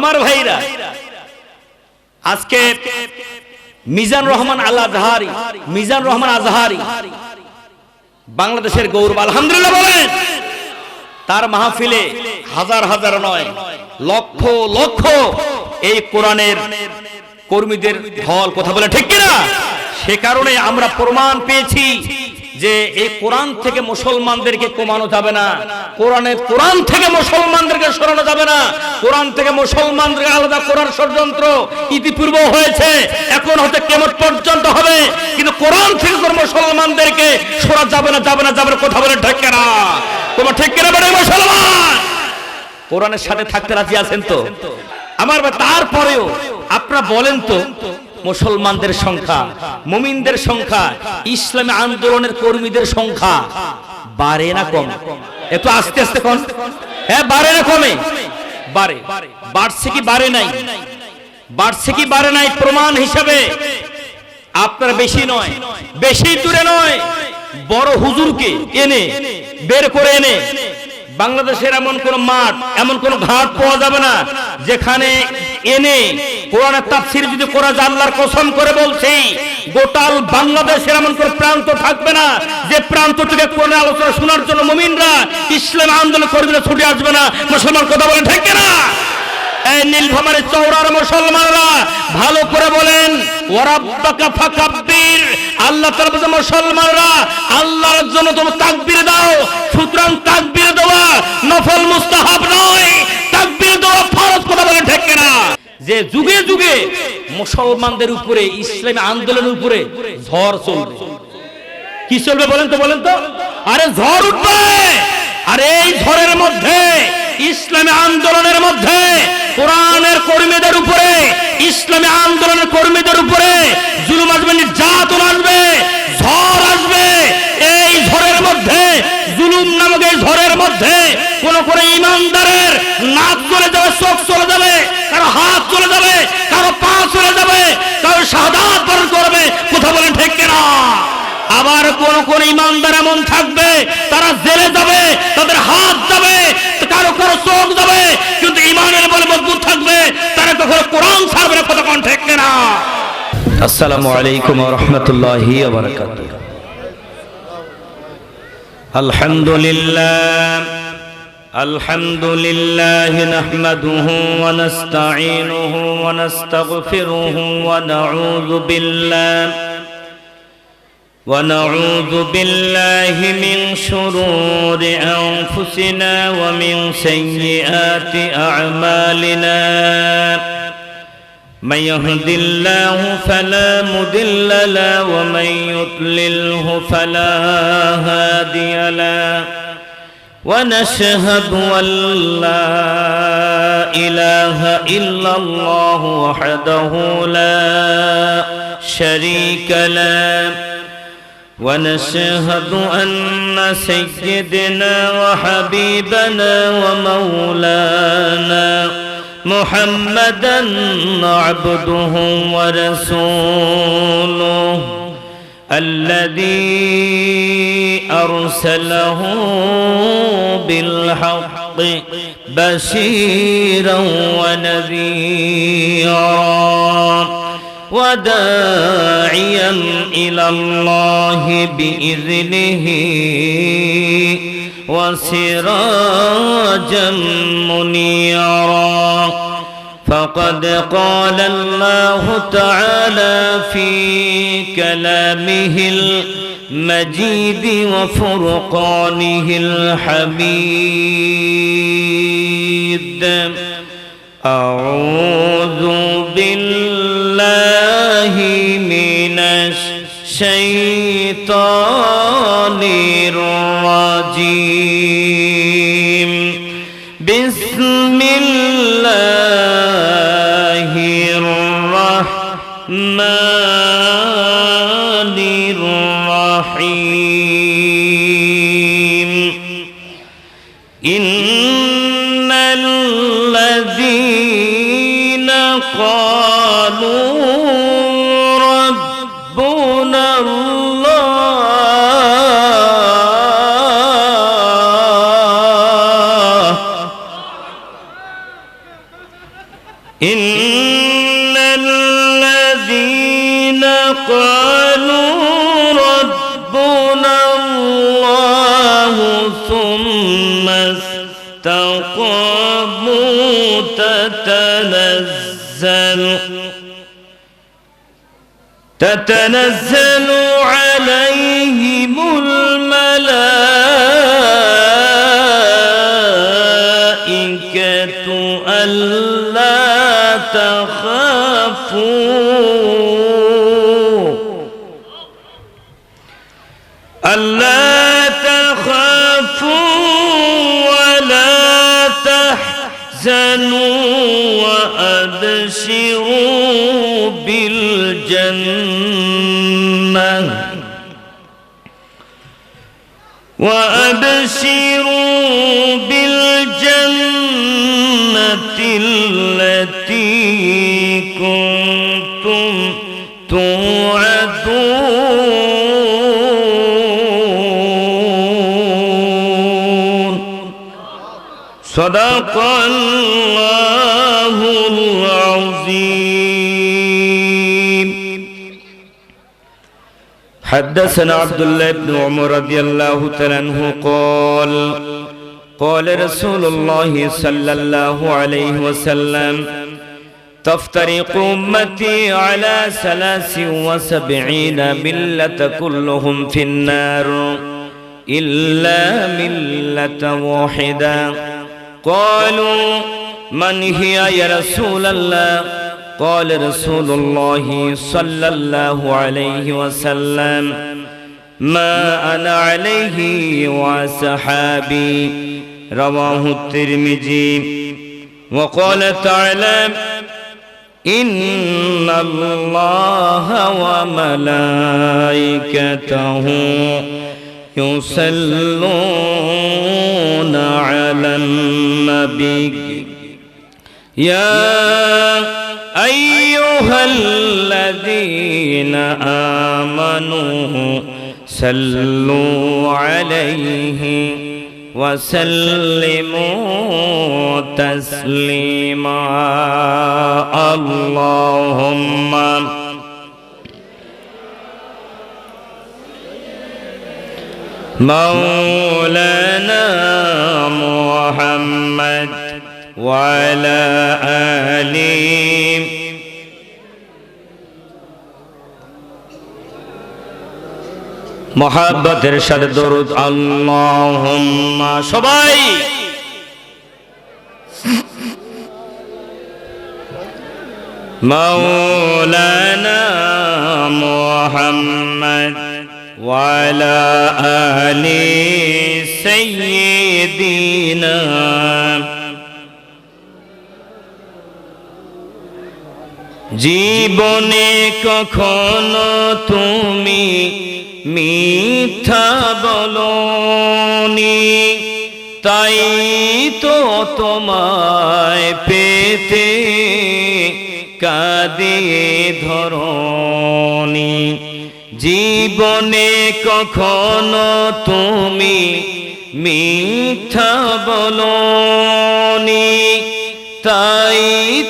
আমার ভাইরা, আজকে মিজান রহমান আজহারি বাংলাদেশের গৌরব, আলহামদুলিল্লাহ বলেন। তার মাহফিলে হাজার হাজার নয়, লক্ষ লক্ষ এই কোরআনের কর্মীদের ঢল, কথা বলে ঠিক কিনা? সে কারণে আমরা প্রমাণ পেয়েছি যে এই কোরআন থেকে মুসলমানদেরকে কমানো যাবে না, কোরআন থেকে মুসলমানদেরকে সরানো যাবে না, কোরআন থেকে মুসলমানদেরকে আলাদা করার ষড়যন্ত্র ইতিপূর্ব হয়েছে, এখন হতে কিয়ামত পর্যন্ত হবে, কিন্তু কোরআন থেকে মুসলমানদেরকে সরা যাবে না, কথা বলে ঠিক কিনা? তোমার ঠিক কিনা বলে মুসলমান কোরআনের সাথে থাকতে রাজি আছেন তো? আমার তারপরেও আপনারা বলেন তো, মুসলমানদের সংখ্যা, মুমিনদের সংখ্যা, ইসলামী আন্দোলনের কর্মীদের সংখ্যা বাড়ে না কমে? একটু আস্তে আস্তে কোন, হ্যাঁ বাড়ে না কমে? বাড়ে। বাড়ছে কি বাড়ে নাই? বাড়ছে কি বাড়ে নাই? প্রমাণ হিসাবে আপনার বেশি নয়, বেশি দূরে নয়, বড় হুজুরকে এনে বের করে এনে বাংলাদেশের এমন কোন মাঠ, এমন কোন ঘাট পাওয়া যাবে না যেখানে এনে কোরআনের তাফসীর যদি করা যায়, আল্লাহর কসম করে বলছি, গোটাল বাংলাদেশের এমন কোন প্রান্ত থাকবে না যে প্রান্ত থেকে কোরআনের আলোচনা শোনার জন্য মুমিনরা, ইসলাম আন্দোলন কর্মীরা ছুটে আসবে না। মুসলমান কথা বলেন ঠিক কিনা? এই নীলফামারীর চৌরার মুসলমানরা ভালো করে বলেন, ওয়ারাব্বাকা ফাকাব্বির। আল্লাহ তাআলা বলেন, মুসলমানরা আল্লাহর জন্য তোমরা তাকবীর দাও। সুতরাং তাকবীর দেওয়া নফল মুস্তাহাব নয়, তাকবীর দেওয়া ফরজ, কথা বলেন ঠিক কিনা? যে যুগে যুগে মুসলমানদের উপরে, ইসলামী আন্দোলনের উপরে ঝড় চলবে। কি চলবে বলেন তো? আরে ঝড় উঠবে। আর এই ঝড়ের মধ্যে, ইসলামী আন্দোলনের মধ্যে, কোরআনের কর্মীদের উপরে, ইসলামী আন্দোলনের কর্মীদের উপরে জুলুম আসবে, নির্যাতন আসবে, ঝড় আসবে। এই ঝড়ের মধ্যে, জুলুম নামক এই ঝড়ের মধ্যে কোন ইমানদারের নাক চলে যাবে, চোখ চলে যাবে, কারো হাত চলে যাবে, কারো পা চলে যাবে, কারো শাহাদাত বরণ করবে, কথা বলেন ঠিক কিনা? আবার কোন ইমানদার এমন থাকবে, তারা জেলে যাবে, তাদের হাত যাবে, কারো চোখ যাবে, কিন্তু ইমানের বলে মজবুত থাকবে, তারা কখনো কোরআন ছাড়বে না, কথা বলেন ঠিক কিনা? আসসালামু আলাইকুম ওয়া রাহমাতুল্লাহি ওয়া বারাকাতুহু। আলহামদুলিল্লাহ নাহমাদুহু ওয়া নাস্তাঈনুহু ওয়া নাস্তাগফিরুহু ونعوذ بالله من شرور أنفسنا ومن سيئات أعمالنا من يهد الله فلا مضل له ومن يضلله فلا هادي له ونشهد أن لا إله إلا الله وحده لا شريك له ونشهد أن سيدنا وحبيبنا ومولانا محمدا عبده ورسوله الذي أرسله بالحق بشيرا ونذيرا وداعيا إلى الله بإذنه وسراجا منيرا فقد قال الله تعالى في كلامه المجيد وفرقانه الحميد أعوذ بالله من الشيطان الرجيم بسم الله الرحمن الرحيم إن الذين قالوا ربنا الله إن الذين قالوا ربنا الله ثم استقاموا تتنزل عليهم الملائكة ألا تخافوا ولا تحزنوا وأبشروا بالجنة التي كنتم توعدون صدق الله العظيم. حدثنا عبد الله بن عمر رضي الله تعالى عنه قال رسول الله صلى الله عليه وسلم تفترق أمتي على 73 ملة كلهم في النار إلا ملة واحدة. قالوا من هي يا رسول الله؟ قال رسول الله صلى الله عليه وسلم ما أنا عليه وصحابي. رواه الترمذي. وقال تعالى إن الله وملائكته يصلون على النبي يا أيها الذين آمنوا صلوا عليه وسلموا تسليما. اللهم مولانا محمد وعلى آله محبতের সাথে দরুদ আল্লাহুম্মা সবাই মাওলানা মুহাম্মদ ওয়া আলা আলি সাইয়্যিদিনা। জীবনে কখনো তুমি মিথ্যা বলোনি, তাই তো তোমায় পেতে কাঁদে ধরণী। জীবনে কখনো তুমি মিথ্যা বলোনি, তাই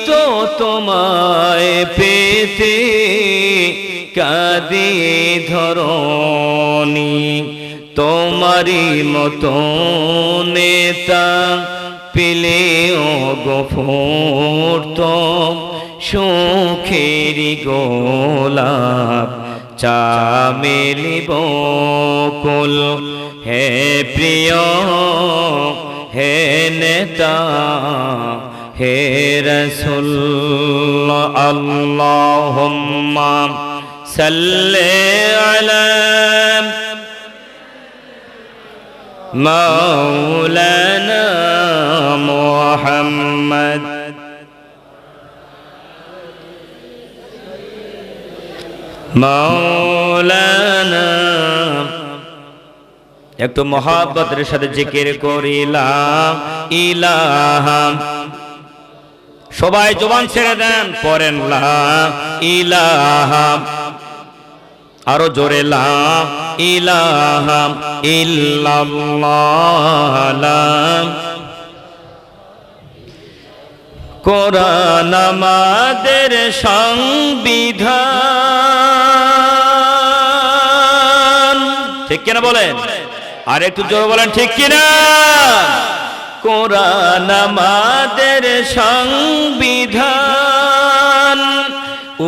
তো তোমায় পেতে কাঁদে ধরণী। তোমারি মতো নেতা পেলেও গফুর তো সুখেরি গোলাপ চামেলি বকুল। হে প্রিয় হে নেতা হে রাসূল আল্লাহুম্মা সাল্লি আলা মাওলানা মুহাম্মদ মাওলানা। একটু মহব্বতের সাথে জিকির করি লা ইলাহা। সবাই জবান ছেড়ে দেন, পড়েন লা ইলাহা। আরো জোরে লা ইলাহা ইল্লাল্লাহ। কোরআন আমাদের সংবিধান, ঠিক কিনা বলেন? আর একটু জোরে বলেন, ঠিক কিনা? কোরআন আমাদের সংবিধান,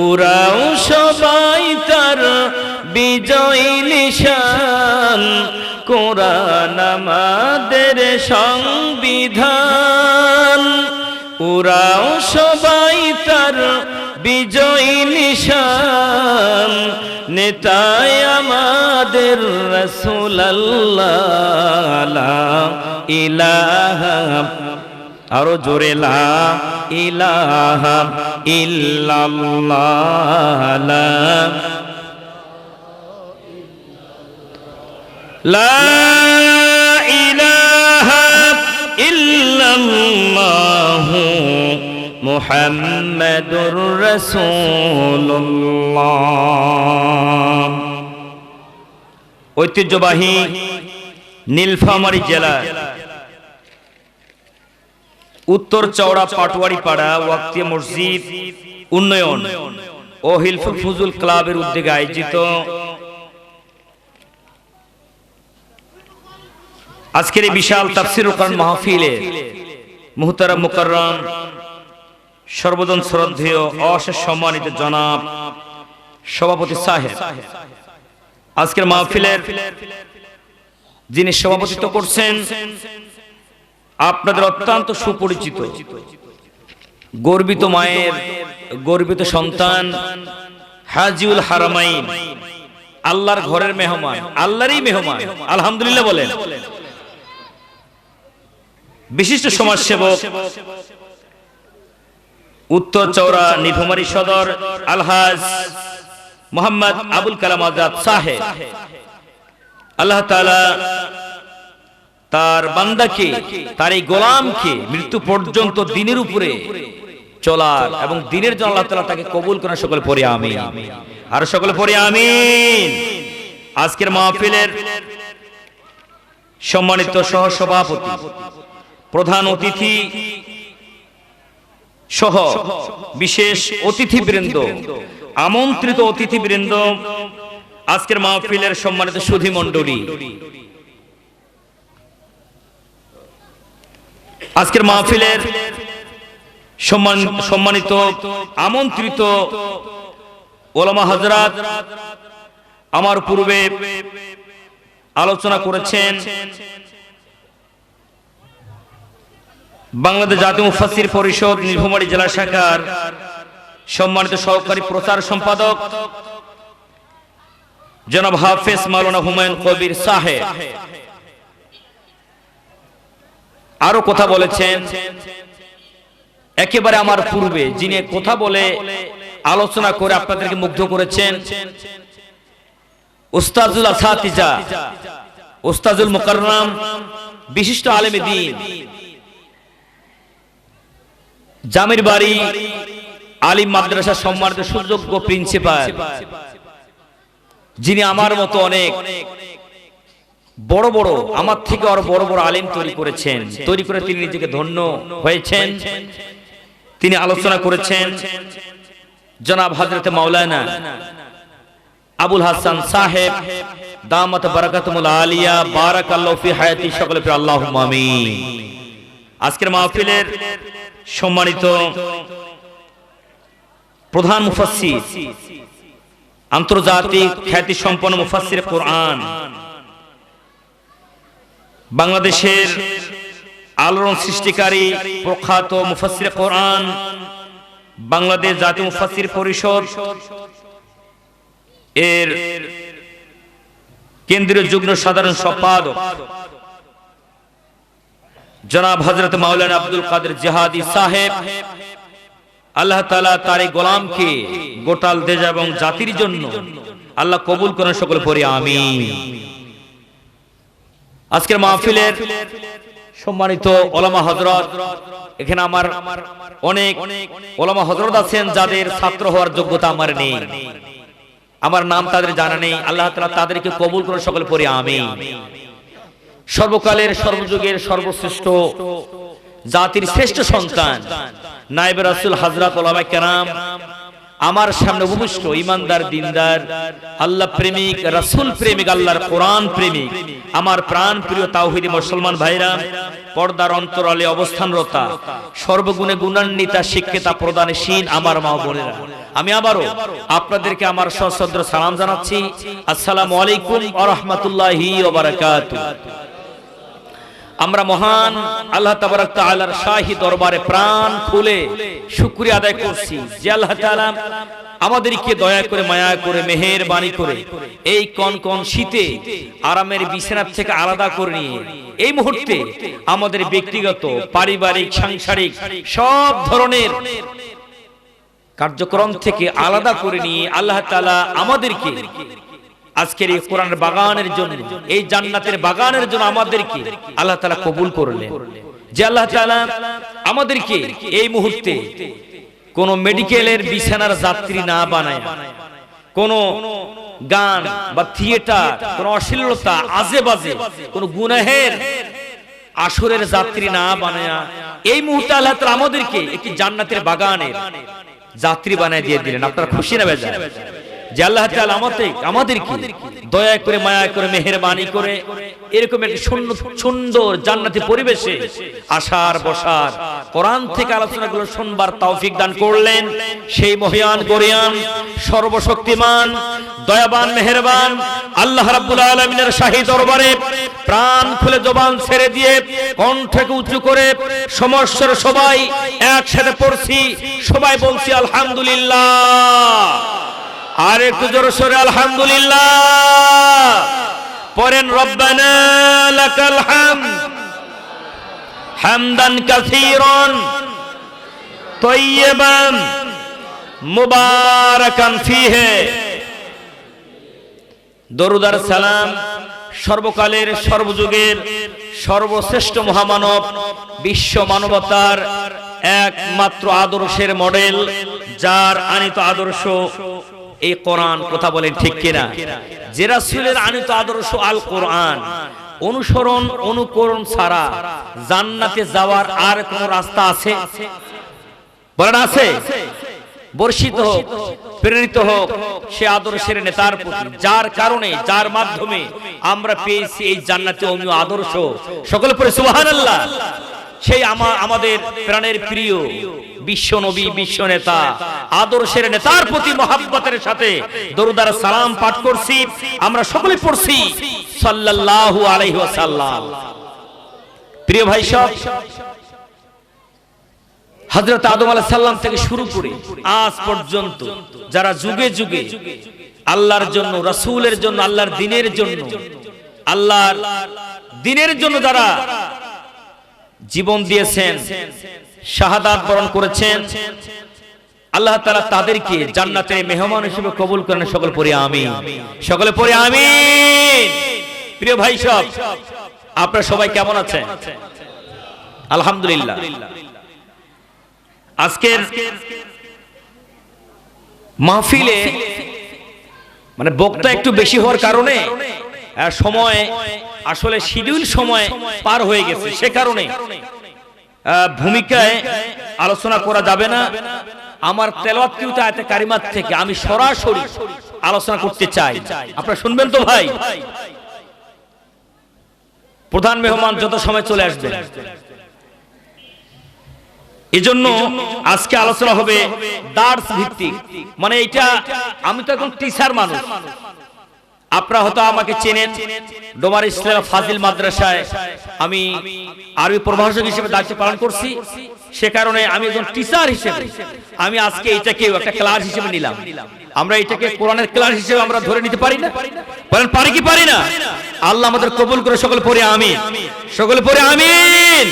উড়াও সবাই তার বিজয় নিশান। কোরআন আমাদের সংবিধান, উড়াও সবাই তার বিজয় নিশান। নেতায় আমাদের রাসূলুল্লাহ, লা ইলাহা, আরো জোরে, লা ইলাহা ইল্লাল্লাহ, লা ইলাহা ইল্লাল্লাহ মুহাম্মাদুর রাসূলুল্লাহ। ঐতিহ্যবাহী নীলফামারী জেলা উত্তর চওড়া পাটওয়ারি পাড়া ওয়াক্তিয়া মসজিদ উন্নয়ন ও হিলফুল ফুজুল ক্লাবের উদ্যোগে আয়োজিত আজকের এই বিশাল তাফসীরুল কোরআন মাহফিলে মুহতারাম মুকাররম সর্বজন শ্রদ্ধেয় অশেষ সম্মানিত জনাব সভাপতি সাহেব, আজকের মাহফিলের যিনি সভাপতিত্ব করছেন আপনাদের অত্যন্ত সুপরিচিত, গর্বিত মায়ের গর্বিত সন্তান, হাজিউল হারামাইন, আল্লাহর ঘরের মেহমান, আল্লাহরই মেহমান, আলহামদুলিল্লাহ বলেন। বিশিষ্ট সমাজসেবক, উত্তর চৌরা নীলফামারী সদর আলহাজ মোহাম্মদ আবুল কালাম আজাদ সাহেব, আল্লাহ তাআলা তার বান্দাকে, তার এই গোলামকে মৃত্যু পর্যন্ত দিনের উপরে চলার এবং দিনের জন্য আল্লাহ তাআলা তাকে কবুল করেন। সকলে পড়ি আমিন, আর সকলে পড়ি আমিন। আজকের মাহফিলের সম্মানিত সহ সভাপতি, প্রধান অতিথি সহ বিশেষ অতিথিবৃন্দ, আমন্ত্রিত অতিথিবৃন্দ, আজকের মাহফিলের সম্মানিত সুধী মণ্ডলী, আজকের মাহফিলের সম্মানিত আমন্ত্রিত ওলামা হযরত, আমার পূর্বে আলোচনা করেছেন বাংলাদেশ জাতীয় মুফাসসির পরিষদ নীলফামারী জেলা শাখার সম্মানিত সহকারী প্রচার সম্পাদক জনাব হাফেজ মাওলানা হুমায়ুন কবির সাহেব। আরো কথা বলেছেন একেবারে আমার পূর্বে, যিনি কথা বলে আলোচনা করে আপনাদেরকে মুগ্ধ করেছেন, উস্তাজুল আসাতিজা, উস্তাজুল মুকাররম, বিশিষ্ট আলেমে দ্বীন, জামির বাড়ি আলিম মাদ্রাসা সম্মানিত সুযোগ্য প্রিন্সিপাল, যিনি আমার মতো অনেক বড় বড়, আমার থেকে আরো বড় বড় আলেম তৈরি করেছেন, তৈরি করে তিনি নিজেকে ধন্য হয়েছেন। তিনি আলোচনা করেছেন জনাব হযরত মাওলানা আবুল হাসান সাহেব, দামাত বারাকাতুল আলিয়া, বারাকাল্লাহু ফি হায়াতি, সকলে পড়ি আল্লাহুম্মা আমিন। আজকের মাহফিলের সম্মানিত প্রধান মুফাসসির, আন্তর্জাতিক খ্যাতি সম্পন্ন মুফাসসির কোরআন, বাংলাদেশের আলোড়ন সৃষ্টিকারী প্রখ্যাত মুফাসসির কোরআন, বাংলাদেশ জাতীয় মুফাসসির পরিষদ এর কেন্দ্রীয় যুগ্ম সাধারণ সম্পাদক জনাব হযরত মাওলানা আব্দুল কাদের জিহাদি সাহেব, আল্লাহ তাআলা তার এই গোলামকে গোটাল দেশ এবং জাতির জন্য আল্লাহ কবুল করেন। সকলে পড়ি আমিন। আজকের মাহফিলের সম্মানিত ওলামা হযরত, এখানে আমার অনেক ওলামা হযরত আছেন যাদের ছাত্র হওয়ার যোগ্যতা আমার নেই, আমার নাম তাদের জানা নেই, আল্লাহ তাআলা তাদেরকে কবুল করেন। সকলে পড়ি আমিন। সর্বকালের সর্বযুগের সর্বশ্রেষ্ঠ জাতির শ্রেষ্ঠ সন্তান নায়েবে রাসূল হযরত উলামায়ে কেরাম, আমার সামনে উপবিষ্ট ইমানদার, দিনদার, আল্লাহ প্রেমিক, রাসূল প্রেমিক, আল্লাহর কোরআন প্রেমিক, আমার প্রাণ প্রিয় তাওহীদি মুসলমান ভাইরা, পর্দার অন্তরালে অবস্থানরতা, সর্বগুণে গুণান্বিতা, শিক্ষিতা, প্রদানশীল আমার মা বোনেরা, আমি আবারও আপনাদেরকে আমার সশ্রদ্ধ সালাম জানাচ্ছি। আসসালামু আলাইকুম ওয়া রাহমাতুল্লাহি ওয়া বারাকাতুহু। আমরা মহান আল্লাহ তাবারক তাআলার শাহী দরবারে প্রাণ খুলে শুকরিয়া আদায় করছি যে আল্লাহ তাআলা আমাদেরকে দয়া করে, মায়া করে, মেহেরবানি করে এই কনকন শীতে আরামের বিছানা থেকে আলাদা করে নিয়ে এই মুহূর্তে আমাদের ব্যক্তিগত, পারিবারিক, সাংসারিক সব ধরনের কার্যক্রম থেকে আলাদা করে নিয়ে আল্লাহ তাআলা আমাদেরকে আজকের এই কোরআনের বাগানের জন্য, এই জান্নাতের বাগানের জন্য আমাদেরকে আল্লাহ তাআলা কবুল করলেন। যে আল্লাহ তাআলা আমাদেরকে এই মুহূর্তে কোন মেডিকেলের বিছানার যাত্রী না বানায়, কোন গান বা থিয়েটার, কোন অশ্লীলতা, আজে বাজে, কোন গুনাহের আসরের যাত্রী না বানায় এই মুহূর্তে আল্লাহ তাআলা আমাদেরকে একটি জান্নাতের বাগানের যাত্রী বানায় দিয়ে দিলেন। আপনারা খুশি না বেজার যে আল্লাহ তাআলা আমাদেরকে দয়া করে, মায়া করে, মেহেরবানি করে এরকম একটি সুন্দর জান্নাতি পরিবেশে আসার, বসার, কোরআন থেকে আলোচনাগুলো শুনবার তৌফিক দান করলেন। সেই মহিয়ান, গরিয়ান, সর্বশক্তিমান, দয়াবান, মেহেরবান আল্লাহ রাব্বুল আলামিনের শাহী দরবারে প্রাণ খুলে জবান ছেড়ে দিয়ে কণ্ঠকে উঁচু করে সমস্যার সবাই একসাথে পড়ছি, সবাই বলছি আলহামদুলিল্লাহ। আর একটু জোরে সোরে আলহামদুলিল্লাহ পড়েন। রব্বানা লাকাল হামদ হামদান কাসীরান তাইয়্যিবান মুবারাকান ফীহি। দরুদ আর সালাম সর্বকালের, সর্বযুগের সর্বশ্রেষ্ঠ মহামানব, বিশ্ব মানবতার একমাত্র আদর্শের মডেল, যার আনিত আদর্শ এই কোরআন। কথা বলেন ঠিক কিনা? যে রাসূলের আনিত আদর্শ আল কোরআন অনুসরণ, অনুকরণ ছাড়া জান্নাতে যাওয়ার আর কোন রাস্তা আছে? বলেন আছে? বর্ষিত হোক, প্রেরিত হোক সে আদর্শের নেতার প্রতি, যার কারণে, যার মাধ্যমে আমরা পেয়েছি এই জান্নাতে অমীয় আদর্শ। সকলে পড়ে সুবহানাল্লাহ। সেই আমাদের প্রাণের প্রিয় বিশ্ব নবী, বিশ্ব নেতা, আদর্শের নেতার প্রতি মহাব্বতের সাথে দরুদ আর সালাম পাঠ করছি। আমরা সকলে পড়ছি সাল্লাল্লাহু আলাইহি ওয়াসাল্লাম। প্রিয় ভাই সব, হযরত আদম আলাইহিস সালাম থেকে শুরু করে আজ পর্যন্ত যারা যুগে যুগে আল্লাহর জন্য, রাসূলের জন্য, আল্লাহর দ্বীনের জন্য, আল্লাহর দ্বীনের জন্য যারা জীবন দিয়েছেন, শাহাদাত বরণ করেছেন, আল্লাহ তাআলা তাদেরকে জান্নাতের মেহমান হিসেবে কবুল করেন। সকল পড়ি আমিন, সকলে পড়ি আমিন। প্রিয় ভাই সব, আপনারা সবাই কেমন আছেন? আলহামদুলিল্লাহ। আজকের মাহফিলে মানে বক্তা একটু বেশি হওয়ার কারণে সময় আসলে শিডিউল সময় পার হয়ে গেছে, সে কারণে ভূমিকায় আলোচনা করা যাবে না। আমার তেলাওয়াতকৃত আয়াতে কারিমাত থেকে আমি সরাসরি আলোচনা করতে চাই। আপনারা শুনবেন তো ভাই? প্রধান মেহমান যত সময় চলে আসবেন। এজন্য আজকে আলোচনা হবে দার্স ভিত্তিক। মানে এটা, আমি তো এখন টিচার মানুষ, আপনারা হয়তো আমাকে চেনেন। ডোমার ইসলাম ফাজিল মাদ্রাসায় আমি আরবি প্রভাষক হিসেবে দায়িত্ব পালন করছি। সে কারণে আমি একজন টিচার হিসেবে আমি আজকে এটাকে একটা ক্লাস হিসেবে নিলাম। আমরা এটাকে কোরআনের ক্লাস হিসেবে আমরা ধরে নিতে পারি না? বলেন পারি কি পারি না? আল্লাহ আমাদের কবুল করে। সকলে পড়ে আমিন, সকলে পড়ে আমিন।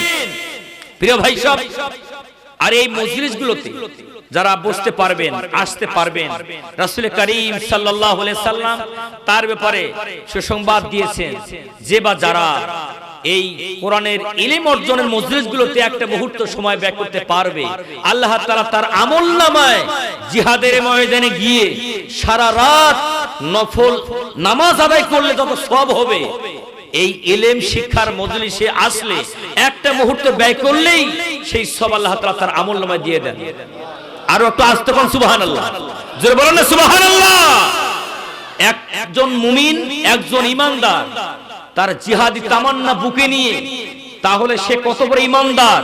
প্রিয় ভাই সব, আর এই মজলিসগুলোতে যারা বসতে পারবেন, আসতে পারবেন, রাসূল করিম সাল্লাল্লাহু আলাইহি সাল্লাম তার ব্যাপারে সুসংবাদ দিয়েছেন যে বা যারা এই কোরআনের ইলম অর্জনের মজলিসগুলোতে একটা মুহূর্ত সময় ব্যয় করতে পারবে, আল্লাহ তাআলা তার আমলনামায় জিহাদের ময়দানে গিয়ে সারা রাত নফল নামাজ আদায় করলে যত সওয়াব হবে, এই ইলম শিক্ষার মজলিসে আসলে একটা মুহূর্ত ব্যয় করলেই সেই সব আল্লাহ তাআলা তার আমলনামায় দিয়ে দেন। আরো একটু আস্তে কোন সুবহানাল্লাহ, জোরে বলেন না সুবহানাল্লাহ। একজন মুমিন, একজন ঈমানদার তার জিহাদি তামান্না বুকে নিয়ে, তাহলে সে কত বড় ঈমানদার।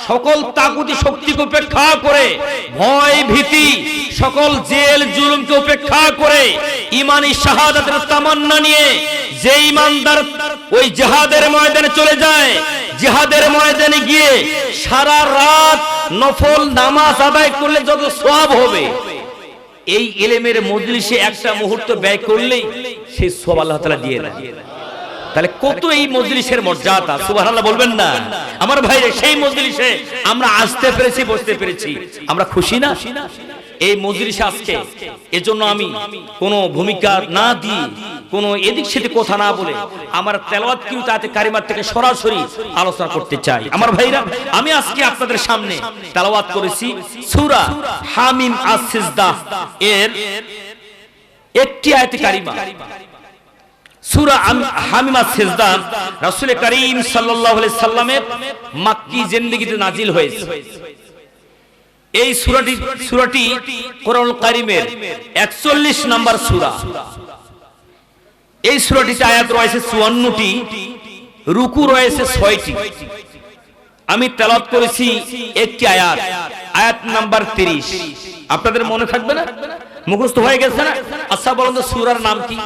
সকল তাগুতি শক্তিকে উপেক্ষা করে, ভয় ভীতি সকল জেল জুলুমকে উপেক্ষা করে ঈমানি শাহাদাতের তামান্না নিয়ে যে ঈমানদার ওই জিহাদের ময়দানে চলে যায়, জিহাদের ময়দানে গিয়ে সারা রাত নফল নামাজ আদায় করলে যত সওয়াব হবে, এই ইলমের মজলিসে একটা মুহূর্ত ব্যয় করলেই সেই সওয়াব আল্লাহ তাআলা দিয়ে দেন। তাহলে কত এই মজলিসের মর্যাদা, সুবহানাল্লাহ বলবেন না আমার ভাইরা। সেই মজলিসে আমরা আসতে পেরেছি, বসতে পেরেছি, আমরা খুশি না এই মজলিসে আজকে? এজন্য আমি কোনো ভূমিকা না দিয়ে, কোনো এদিক সেদিক কথা না বলে আমার তেলাওয়াত কিন্তু আয়াতে কারিমার থেকে সরাসরি আলোচনা করতে চাই। আমার ভাইরা, আমি আজকে আপনাদের সামনে তেলাওয়াত করেছি সূরা হামিম আস-সিজদা এর একটি আয়াতে কারিমা। সূরা হামিম আস-সিজদা রাসূল করিম সাল্লাল্লাহু আলাইহি সাল্লামের মক্কি জিন্দেগিতে নাজিল হয়েছে। এই সূরাটি কোরআনুল কারীমের 41 নম্বর সূরা। এই সূরাটিতে আয়াত রয়েছে 54টি, রুকু রয়েছে 6টি। আমি তেলাওয়াত করেছি একটি আয়াত, আয়াত নাম্বার 30। আপনাদের মনে থাকবে না? মুখস্থ হয়ে গেছে না? আচ্ছা বলেন তো সূরার নাম কি?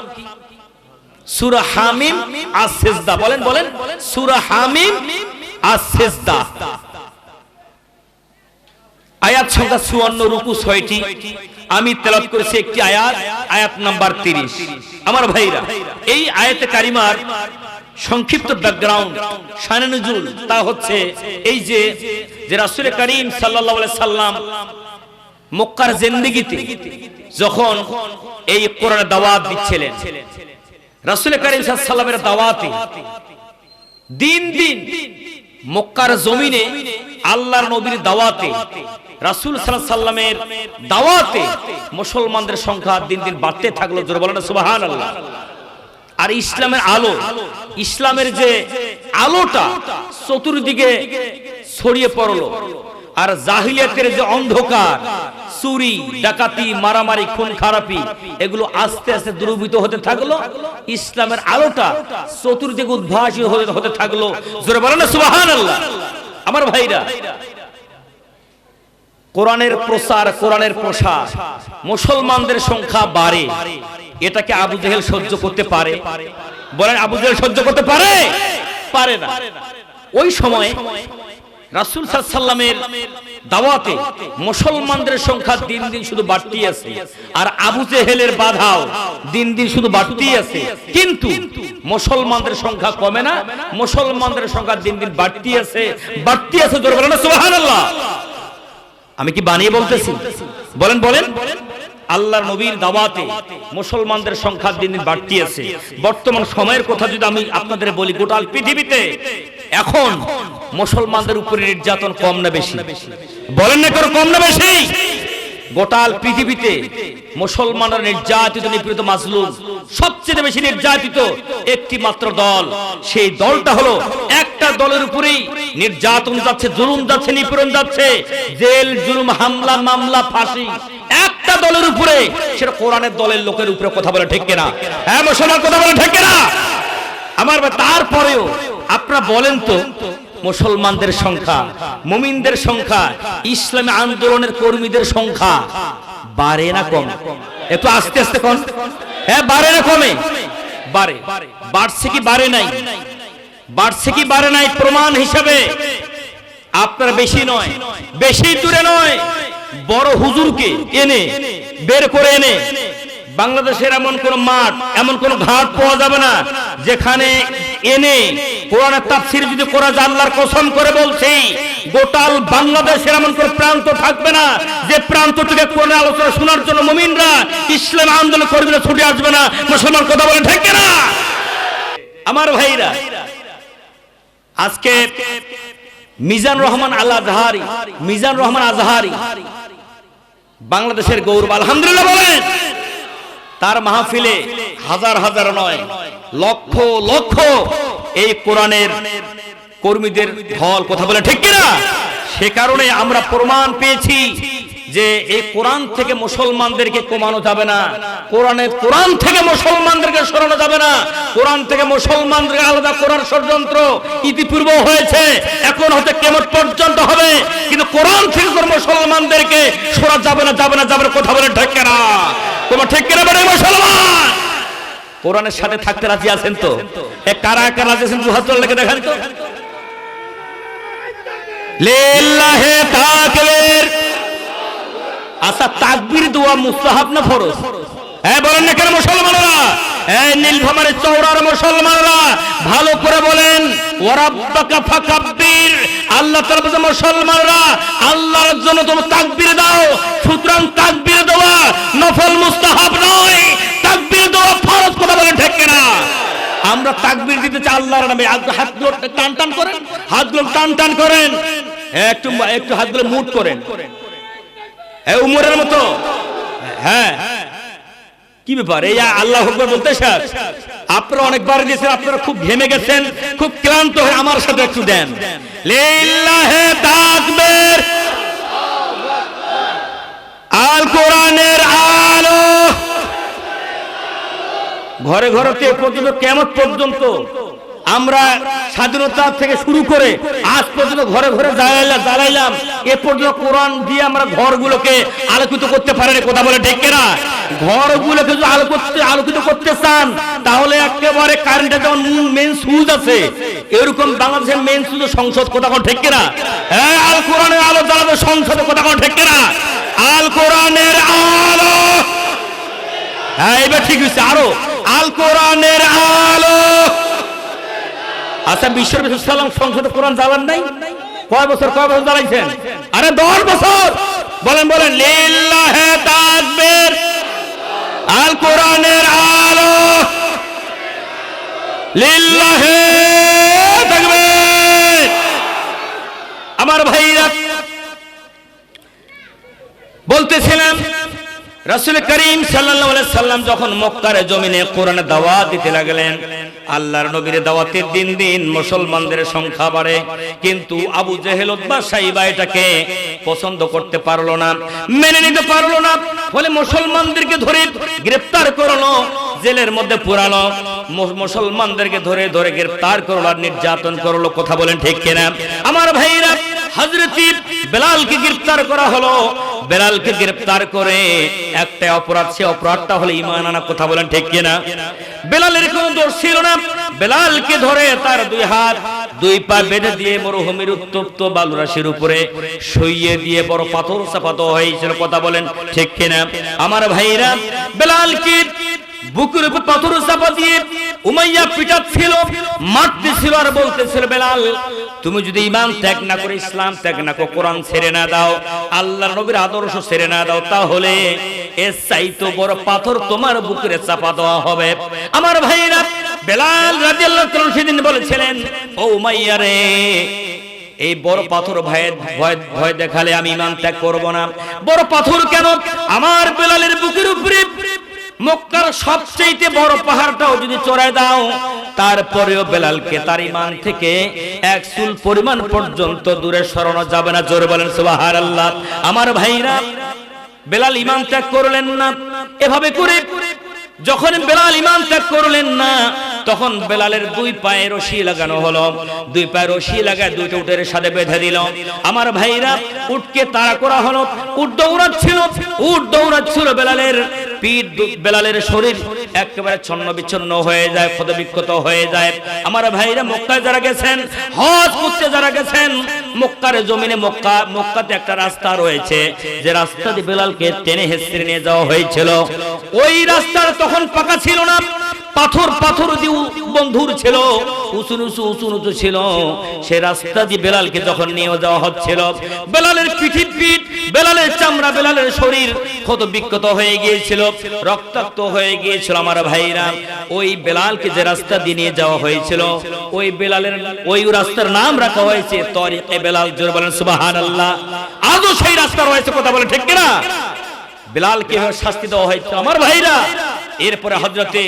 সূরা হামিম আস-সিজদা। বলেন বলেন, সূরা হামিম আস-সিজদা। আয়াত সংখ্যা 54, রুকু 6টি। আমি তেলাওয়াত করেছি একটি আয়াত, আয়াত নাম্বার 30। আমার ভাইরা, এই আয়াতে কারিমার সংক্ষিপ্ত ব্যাকগ্রাউন্ড, শানে নুজুল, তা হচ্ছে এই যে রাসূল করিম সাল্লাল্লাহু আলাইহি সাল্লাম মক্কার জিন্দেগিতে যখন এই কোরআনের দাওয়াত দিচ্ছিলেন, রাসূল করিম সাল্লাল্লাহু আলাইহি সাল্লামের দাওয়াতে দিন দিন মক্কার জমিনে আল্লাহর নবীর দাওয়াতে, রাসূল সাল্লাল্লাহু আলাইহি সাল্লামের দাওয়াতে মুসলমানদের সংখ্যা দিন দিন বাড়তে থাকলো। জোরে বলেন সুবহানাল্লাহ। আর ইসলামের আলো, ইসলামের যে আলোটা চতুর্দিকে ছড়িয়ে পড়লো, আর জাহিলিয়াতের যে অন্ধকার, চুরি ডাকাতি মারামারি খুন খারাপি, এগুলো আস্তে আস্তে দূরীভূত হতে থাকলো। ইসলামের আলোটা চতুর্দিকে উদ্ভাসিত হতে থাকলো। জোরে বলেন না সুবহানাল্লাহ। আমার ভাইরা, কোরআনের প্রচার, কোরআনের প্রসার, মুসলমানদের সংখ্যা বাড়ে, এটাকে আবু জেহেল সহ্য করতে পারে? বলেন, আবু জেহেল সহ্য করতে পারে? পারে না। ওই সময় রাসূল সাল্লাল্লাহু আলাইহি সাল্লামের দাওয়াতে মুসলমানদের সংখ্যা দিন দিন শুধু বাড়তেই আছে, আর আবু জেহেলের বাধাও দিন দিন শুধু বাড়তেই আছে। কিন্তু মুসলমানদের সংখ্যা কমে না, মুসলমানদের সংখ্যা দিন দিন বাড়তেই আছে, বাড়তেই আছে। জোরে বলেন না সুবহানাল্লাহ। আমি কি বানিয়ে বলতেছি? বলেন বলেন। আল্লাহর নবীর দাওয়াতে মুসলমানদের সংখ্যা দিন দিন বাড়তে আছে। বর্তমান সময়ের কথা যদি আমি আপনাদের বলি, গোটা পৃথিবীতে এখন মুসলমানদের উপরে নির্যাতন কম না বেশি? বলেন না, কারো কম না বেশি? গোটা পৃথিবীতে মুসলমানরা নির্যাতিত, নিপীড়িত, মাজলুম, সবচেয়ে বেশি নির্যাতিত একটি মাত্র দল। সেই দলটা হলো, একটা দলের উপরেই নির্যাতন যাচ্ছে, জুলুম যাচ্ছে, নিপীড়ন যাচ্ছে, জেল জুলুম, হামলা মামলা, ফাঁসি, একটা দলের উপরে, সেটা কোরআনের দলের লোকের উপরে। কথা বলে ঠিক কিনা? হ্যাঁ মুসলমান, কথা বলে ঠিক কিনা? আমার তারপরেও আপনারা বলেন তো, মুসলমানদের সংখ্যা, মুমিনদের সংখ্যা, ইসলামী আন্দোলনের কর্মীদের সংখ্যা বাড়ে না কম? একটু আস্তে আস্তে কোন। হ্যাঁ, বাড়ে না কমে? বাড়ে। বাড়ছে কি বাড়ে নাই? বাড়ছে কি বাড়ে নাই? প্রমাণ হিসাবে আপনার বেশি নয়, বেশি দূরে নয়, বড় হুজুরকে এনে, বের করে এনে, বাংলাদেশের এমন কোন মাঠ, এমন কোন ঘাট পাওয়া যাবে না যেখানে এনে কোরআনের তাফসীর যদি করা যায়, আল্লাহর কসম করে বলছি, গোটাল বাংলাদেশের এমন কোন প্রান্ত থাকবে না যে প্রান্ত থেকে কোরআনের আলোচনা শোনার জন্য মুমিনরা, ইসলাম আন্দোলন কর্মীরা ছুটে আসবে না। মুসলমান, কথা বলেন ঠিক কিনা? আমার ভাইরা, আজকে মিজান রহমান আল আজহারি, মিজান রহমান আজহারি বাংলাদেশের গৌরব, আলহামদুলিল্লাহ বলেন। তার মাহফিলে হাজার হাজার নয়, লক্ষ লক্ষ এই কোরআনের কর্মীদের ঢল, কথা বলে ঠিক কিনা? সে কারণে আমরা প্রমাণ পেয়েছি যে এই কোরআন থেকে মুসলমানদেরকে কমানো যাবে না, কোরআন থেকে মুসলমানদেরকে সরানো যাবে না, কোরআন থেকে মুসলমানদেরকে আলাদা করার ষড়যন্ত্র ইতিপূর্বে হয়েছে, এখন হতে কিয়ামত পর্যন্ত হবে, কিন্তু কোরআন থেকে মুসলমানদেরকে সরা যাবে না, যাবে না, যাবে না, কথা বলে ঠিক কিনা? তোমার ঠিক কিনা বলে মুসলমান কোরআনের সাথে থাকতে রাজি আছেন তো? কারা কারা রাজি আছেন দুহাত তুলে দেখেন তো। লিল্লাহি তাকবীর। আচ্ছা, তাকবীর দেওয়া মুস্তাহাব না ফরজ? হ্যাঁ বলেন না কেন মুসলমানরা? এই নীলফামারীর চৌরার মুসলমানরা ভালো করে বলেন, ওয়া রাব্বাকা ফাকাব্বির। আল্লাহ তাআলা বলেন মুসলমানরা আল্লাহর জন্য তোমরা তাকবীর দাও। সুতরাং তাকবীর দেওয়া নফল মুস্তাহাব নয়, তাকবীর দেওয়া ফরজ, কথা বলেন ঠিক কিনা? আমরা তাকবীর দিতে চাই আল্লাহর নামে। হাতগুলো টান টান করেন, হাতগুলো টান টান করেন, একটু একটু হাতগুলো মুট করেন, এই উমরের মতো। হ্যাঁ, কি ব্যাপার? এই আল্লাহু আকবার বলতে স্যার আপনারা অনেকবার দিয়েছেন, আপনারা খুব ঘেমে গেছেন, খুব ক্লান্ত হয়ে আমার সাথে একটু দেন লিল্লাহি তাকবীর। আল কোরআনের আলো ঘরে ঘরে এ পর্যন্ত কিয়ামত পর্যন্ত আমরা স্বাধীনতা থেকে শুরু করে আজ পর্যন্ত ঘরে ঘরে জ্বালাইলাম, এ পর্যন্ত কোরআন দিয়ে আমরা ঘরগুলোকে আলোকিত করতে পারিনি, কথা বলে ঠিক কিনা? ঘরগুলোকে যদি আলোকিত করতে চান তাহলে একেবারে কারেন্টের যেমন মেইন সুইচ আছে এরকম বাংলাদেশের মেইন সুইচ সংসদ, কথা বলে ঠিক কিনা? হ্যাঁ, আল কোরআনের আলো জ্বালাবে সংসদে, কথা বলে ঠিক কিনা? আল কোরআনের আলো। হ্যাঁ, এবার ঠিক হয়েছে, আরো আল কোরআনের আলো। আচ্ছা, বিশ্ব সালাম সংসদে কোরআন জ্বালান নাই? কয় বছর জ্বালাইছেন? আরে 10 বছর। বলেন বলেন লিল্লাহি তাকবীর। আল কোরআনের আলো, লিল্লাহি তাকবীর। আমার ভাইরা বলতেছিলাম রাসূল করিম সাল্লাল্লাহু আলাইহি সাল্লাম যখন মক্কার জমিনে কোরআনের দাওয়াত দিতে লাগলেন, আল্লাহর নবীর দাওয়াতের দিন দিন মুসলমানদের সংখ্যা বাড়ে, কিন্তু আবু জেহেল উতবা সাইবা এটাকে পছন্দ করতে পারলো না, মেনে নিতে পারলো না, ফলে মুসলমানদেরকে ধরে গ্রেফতার করলো, জেলের মধ্যে পুরালো, মুসলমানদেরকে ধরে ধরে গ্রেফতার করলো আর নির্যাতন করলো, কথা বলেন ঠিক কিনা? আমার ভাইরা হযরত বেলালকে গ্রেফতার করা হলো। বেলালকে গ্রেফতার করে একটা অপরাধ, সে অপরাধটা হলো ঈমান আনা, কথা বলেন ঠিক কিনা? বেলালের কোনো দোষ ছিল না, বেলালকে ধরে তার 2 হাত 2 পা বেঁধে দিয়ে মরুভূমির উত্তপ্ত বালুরাশির উপরে শুইয়ে দিয়ে বড় পাথর চাপাতো হয়েছিল, কথা বলেন ঠিক কিনা? আমার ভাইরা বেলালকে বুকের উপর পাথর চাপা দিয়ে উমাইয়া পিটাচ্ছিল, মারতেছিল আর বলতেছিল, বেলাল তুমি যদি ঈমান ত্যাগ না করে, ইসলাম ত্যাগ না করে, কোরআন ছেড়ে না দাও, আল্লাহর নবীর আদর্শ ছেড়ে না দাও, তাহলে এর চাইতে বড় পাথর তোমার বুকের চাপা দেওয়া হবে। আমার ভাইরা বেলাল রাদিয়াল্লাহু তাআলা সেদিন বলেছিলেন, ও উমাইয়া রে, এই বড় পাথর ভয় দেখালে আমি ঈমান ত্যাগ করব না। বড় পাথর কেন? আমার বেলালের বুকের উপরে মক্কার সবচেয়ে বড় পাহাড়টাও যদি চড়ায় দাও, তারপরেও বেলালকে তার ঈমান থেকে 1 চুল পরিমাণ পর্যন্ত দূরে সরানো যাবে না। জোরে বলেন সুবহানাল্লাহ। আমার ভাইরা বেলাল ঈমান ত্যাগ করলেন না। এভাবে করে যখন বেলাল ঈমান ত্যাগ করলেন না, তখন বেলালের 2 পায়ে রশি লাগানো হলো, 2 পায়ে রশি লাগায় 2টা উটের সাথে বেঁধে দিল। আমার ভাইরা উটকে তাড়া করা হলো, উট দৌড়াচ্ছিল, বেলালের পিঠ, বেলালের শরীর একেবারে ছন্ন বিচ্ছন্ন হয়ে যায়, ক্ষতবিক্ষত হয়ে যায়। আমার ভাইরা মক্কায় যারা গেছেন, হজ করতে যারা গেছেন, মক্কার জমিনে মক্কাতে একটা রাস্তা রয়েছে, যে রাস্তা দিয়ে বেলালকে টেনে হেঁচড়ে নিয়ে যাওয়া হয়েছিল। ওই রাস্তার তখন পাকা ছিল না, পাথর দিয়ে বন্ধুর ছিল, উঁচু উঁচু ছিল। সে রাস্তা দিয়ে বেলালকে যখন নিয়ে যাওয়া হচ্ছিল, বেলালের পিঠ, বেলালের চামড়া, বেলালের শরীর ক্ষত বিক্ষত হয়ে গিয়েছিল, রক্তাক্ত হয়ে গিয়েছিল। আমার ভাইরা ওই বেলালকে যে রাস্তা দিয়ে নিয়ে যাওয়া হয়েছিল, ওই রাস্তার নাম রাখা হয়েছে তরিকে বেলাল। জোরে বলেন সুবহানাল্লাহ। আজও সেই রাস্তা রয়েছে, কথা বলে ঠিক কিনা? বেলালকে শাস্তি দেওয়া হয়েছে। আমার ভাইরা এরপরে হযরতে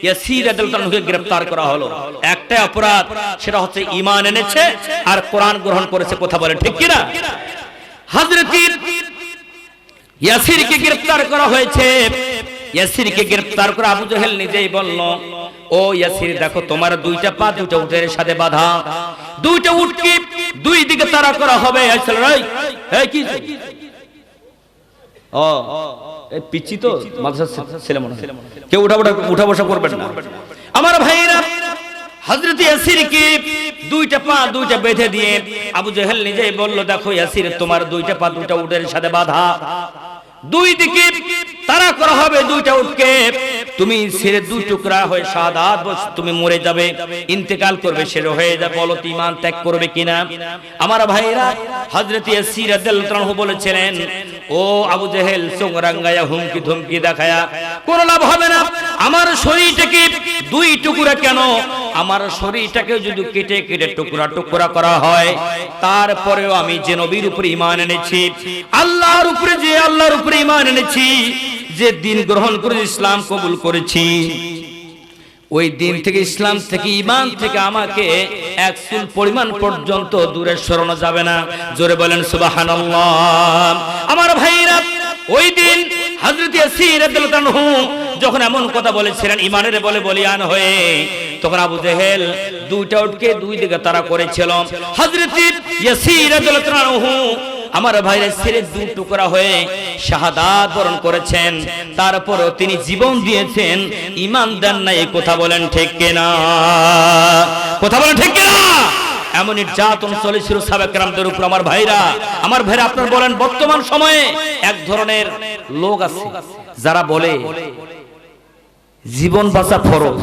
ইয়াসির রাদিয়াল্লাহু আনহুকে গ্রেফতার করা হলো। একটা অপরাধ, সেটা হচ্ছে ঈমান এনেছে আর কোরআন গ্রহণ করেছে। কথা বলেন ঠিক কি না? হযরতে ইয়াসিরকে গ্রেফতার করা হয়েছে। ইয়াসিরকে গ্রেফতার করে আবু জেহেল নিজেই বলল, ও ইয়াসির দেখো তোমার দুইটা পা দুইটা উটের সাথে বাঁধা, দুইটা উটকে দুই দিকে তাড়া করা হবে। এই কি ও এই পিচ্চি তো মাদ্রাসার ছেলে মনে হয়, কেউ উঠা বসা করবেন না আমার ভাইরা। হযরত ইয়াসিরকে দুইটা পা দুইটা বেঁধে দিয়ে আবু জেহেল নিজেই বলল, দেখো ইয়াসির তোমার দুইটা পা দুইটা উটের সাথে বাঁধা, দুই দিকে তাড়া করা হবে দুইটা উটকে, তুমি ছেড়ে দুই টুকরা হয়ে শাহাদাত তুমি মরে যাবে, ইন্তেকাল করবে, সেরে হয়ে যাবে। বলো ঈমান ত্যাগ করবে কিনা? আমার ভাইরা হযরত ইয়াসির রাদিয়াল্লাহু আনহু বলেছিলেন, ও আবু জেহেল চোখ রাঙ্গায়া হুমকি ধমকি দেখায়া কোনো লাভ হবে না। আমার শরীরটাকে দুই টুকরা কেন, আমার শরীরটাকে যদি কেটে কেটে টুকরা টুকরা করা হয়, তারপরেও আমি যে নবীর উপরে ঈমান এনেছি, আল্লাহর উপরে যে আল্লাহর উপরে ঈমান এনেছি, যে দিন গ্রহণ করে ইসলাম কবুল করেছি, ওই দিন থেকে ইসলাম থেকে ঈমান থেকে আমাকে এক চুল পরিমাণ পর্যন্ত দূরে সরানো যাবে না। জোরে বলেন সুবহানাল্লাহ। আমার ভাইরা ওই দিন হযরত ইয়াসির রাদিয়াল্লাহু আনহু যখন এমন কথা বলেছিলেন ঈমানের বলে বলিয়ান হয়ে, তখন আবু জেহেল দুইটা উটকে দুই দিকে তাড়া করেছিল। হযরত ইয়াসির রাদিয়াল্লাহু আনহু আমার ভাইরা ছেড়ে দুই টুকরা হয়ে শাহাদাত বরণ করেছেন, তারপরও তিনি জীবন দিয়েছেন, ঈমান দেন না। এই কথা বলেন ঠিক কিনা? কথা বলেন ঠিক কিনা? এমন নির্যাতন চলেছিল সাহাবায়ে কেরামদের উপর। আমার ভাইরা আপনারা বলেন, বর্তমান সময়ে এক ধরনের লোক আছে যারা বলে জীবন বাঁচা ফরজ।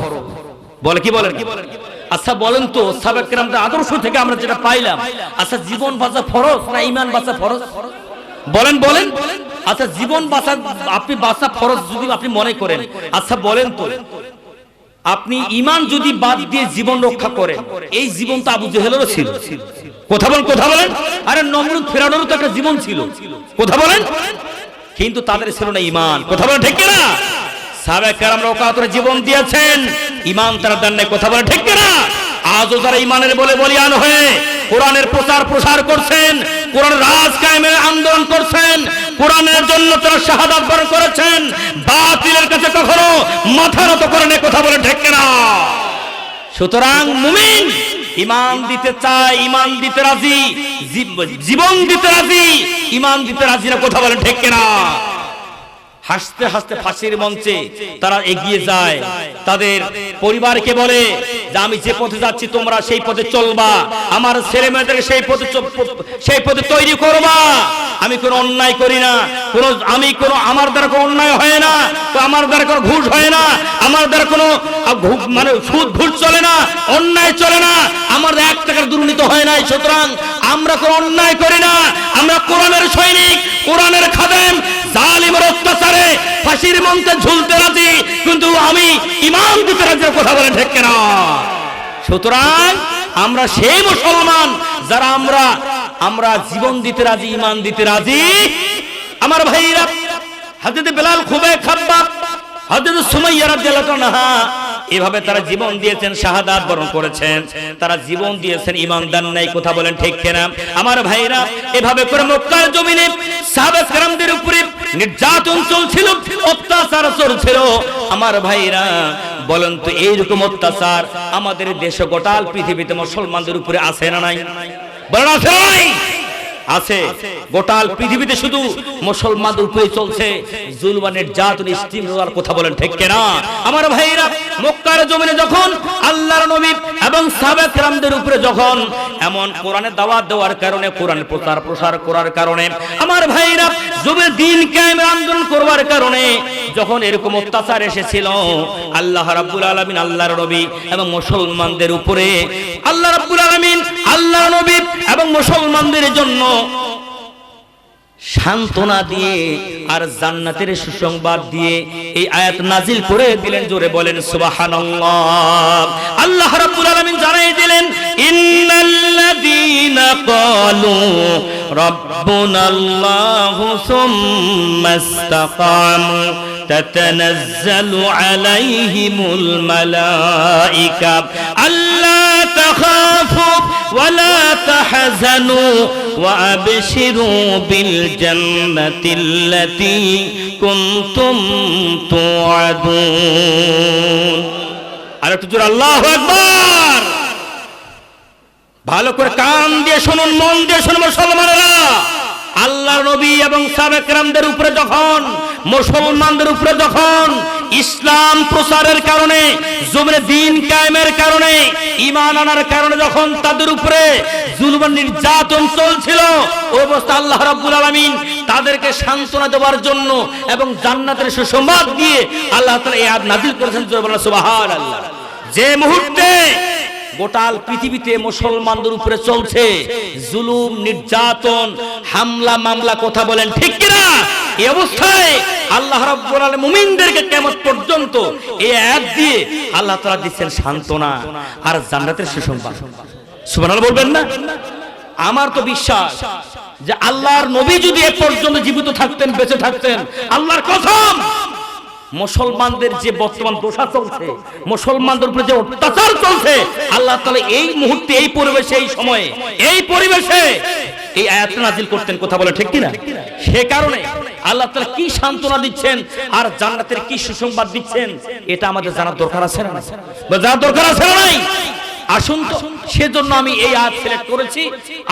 বলে কি বলেন? আচ্ছা বলেন তো, সাহাবায়ে কেরামদের আদর্শ থেকে আমরা যেটা পাইলাম, আচ্ছা জীবন বাঁচা ফরজ না ঈমান বাঁচা ফরজ? বলেন। আচ্ছা জীবন বাঁচা, আপনি বাঁচা ফরজ যদি আপনি মনে করেন, আচ্ছা বলেন তো আপনি ঈমান যদি বাদ দিয়ে জীবন রক্ষা করেন, এই জীবন তো আবু জেহেলেরও ছিল। কথা বলেন। আরে নমরুদ ফিরআউনেরও তো একটা জীবন ছিল। কথা বলেন। কিন্তু তাদের ছিল না ঈমান। কথা বলেন ঠিক কিনা? সাহাবায়ে কেরামরা ওকালতের জীবন দিয়েছেন, ঈমান তারা দেন নাই। কথা বলেন ঠিক কিনা? আজও যারা ঈমানের বলে বলিয়ান হয়ে কোরআনের প্রচার করছেন, কোরআনের রাজ কায়েমের আন্দোলন করছেন, কোরআনের জন্য তারা শাহাদাত বরণ করেছেন, বাতিলের কাছে কখনো মাথা নত করেন। কথা বলেন ঠিক কিনা? সুতরাং মুমিন ঈমান দিতে চায়, ঈমান দিতে রাজি, জীবন দিতে রাজি, ঈমান দিতে রাজি না। কথা বলেন ঠিক কিনা? হাসতে হাসতে ফাঁসির মঞ্চে তারা এগিয়ে যায়, তাদের পরিবারকে বলে যে আমি যে পথে যাচ্ছি তোমরা সেই পথে চলবা, আমার ছেলে মেয়েদেরকে সেই পথে তৈরি করবা। আমি কোনো অন্যায় করি না, আমার দ্বারা কোনো অন্যায় হয় না, তো আমার দ্বারা কোনো ঘুষ হয় না, আমার দ্বারা কোনো মানে সুদ ঘুষ চলে না, অন্যায় চলে না, আমার 1 টাকার দুর্নীতি হয় না। সুতরাং আমরা কোনো অন্যায় করি না, আমরা কোরআনের সৈনিক, কোরআনের খাদেম। জালিমের অত্যাচারে ফাঁসির মঞ্চে ঝুলতে রাজি, কিন্তু আমি ঈমান দিতে রাজি। কথা বলে ঠিক কিনা? সুতরাং আমরা সেই মুসলমান যারা আমরা জীবন দিতে রাজি, ঈমান দিতে রাজি। আমার ভাইরা হযরত বেলাল, খুবাইব, খাব্বাব, হযরত সুমাইয়া রাদিয়াল্লাহু আনহা এভাবে তারা জীবন দিয়েছেন, শাহাদাত বরণ করেছেন, তারা জীবন দিয়েছেন, ঈমান দেন নাই। কথা বলেন ঠিক কিনা? আমার ভাইরা এভাবে করে মক্কার জমিনে সাহাবায়ে কেরামদের উপরে নির্যাতন চলছিল, অত্যাচার চলছিল। আমার ভাইরা বলেন তো এইরকম অত্যাচার আমাদের দেশে গোটাল পৃথিবীতে মুসলমানদের উপরে আছে না নাই? বলেন আছে না নাই? আছে। গোটাল পৃথিবীতে শুধু মুসলমানদের উপরে চলছে জুলম আর নির্যাতন, ইস্তিমরার। কথা বলেন ঠিক কিনা? আমার ভাইরা মক্কার জমিনে যখন আল্লাহর নবী এবং সাহাবায়ে কেরামদের উপরে যখন এমন কোরআনের দাওয়াত দেওয়ার কারণে, কোরআনের প্রচার করার কারণে, আমার ভাইরা জমিনে দ্বীন কায়েমের আন্দোলন করবার কারণে যখন এরকম অত্যাচার এসেছিল, আল্লাহ রাব্বুল আলামিন আল্লাহর নবী এবং মুসলমানদের উপরে, আল্লাহ রাব্বুল আলামিন আল্লাহর নবী এবং মুসলমানদের জন্য সান্ত্বনা দিয়ে আর জান্নাতের সুসংবাদ দিয়ে এই আয়াত নাজিল করে দিলেন। জোরে বলেন সুবহানাল্লাহ। আল্লাহ রাব্বুল আলামিন জানাই দিলেন, ইন্নাল্লাযীনা ক্বালু রাব্বুনাল্লাহু সুম্মা ইসতাকামু তাতানাজ্জালু আলাইহিমুল মালাইকা আল্লা তাখাফু ওয়া লা তাহজানু ওয়া আবশিরু বিল জান্নাতিল্লাতী কুনতুম তুআদুন। আর একটু জোরে আল্লাহু আকবার। ভালো করে কান দিয়ে শুনুন, মন দিয়ে শুনুন মুসলমানেরা। আল্লাহর নবী এবং সাহাবা কেরামদের উপরে যখন, মুসলমানদের উপরে যখন ইসলাম প্রচারের কারণে, জমিনে দ্বীন কায়েমের কারণে, ঈমান আনার কারণে যখন তাদের উপরে জুলুম নির্যাতন চলছিল, ওই অবস্থা আল্লাহ রাব্বুল আলামিন তাদেরকে সান্ত্বনা দেওয়ার জন্য এবং জান্নাতের সুসংবাদ দিয়ে আল্লাহ তাআলা এই আয়াত নাযিল করেছেন। সুবহানাল্লাহ। যে মুহূর্তে গোটাল পৃথিবীতে মুসলমানদের উপরে চলছে জুলুম, নির্যাতন, হামলা মামলা, কথা বলেন ঠিক কিনা? এই অবস্থায় আল্লাহ রাব্বুল আলামিন মুমিনদেরকে কিয়ামত পর্যন্ত এই আয়াত দিয়ে আল্লাহ তাআলা দিচ্ছেন সান্ত্বনা আর জান্নাতের সুসংবাদ। সুবহানাল্লাহ বলবেন না? আমার তো বিশ্বাস যে আল্লাহর নবী যদি এ পর্যন্ত জীবিত থাকতেন, বেঁচে থাকতেন, আল্লাহর কসম, মুসলমানদের যে বর্তমান দশা চলছে, মুসলমানদের উপরে যে অত্যাচার চলছে, আল্লাহ তাআলা এই মুহূর্তে, এই পরিবেশে, এই সময়ে, এই পরিবেশে এই আয়াত নাযিল করতেন। কথা বলে ঠিক কিনা? সে কারণে আল্লাহ তাআলা কি সান্ত্বনা দিচ্ছেন আর জান্নাতের কি সুসংবাদ দিচ্ছেন, এটা আমাদের জানার দরকার আছে না? জানার দরকার আছে না নাই? আসুন তো, সেজন্য আমি এই আয়াত সিলেক্ট করেছি।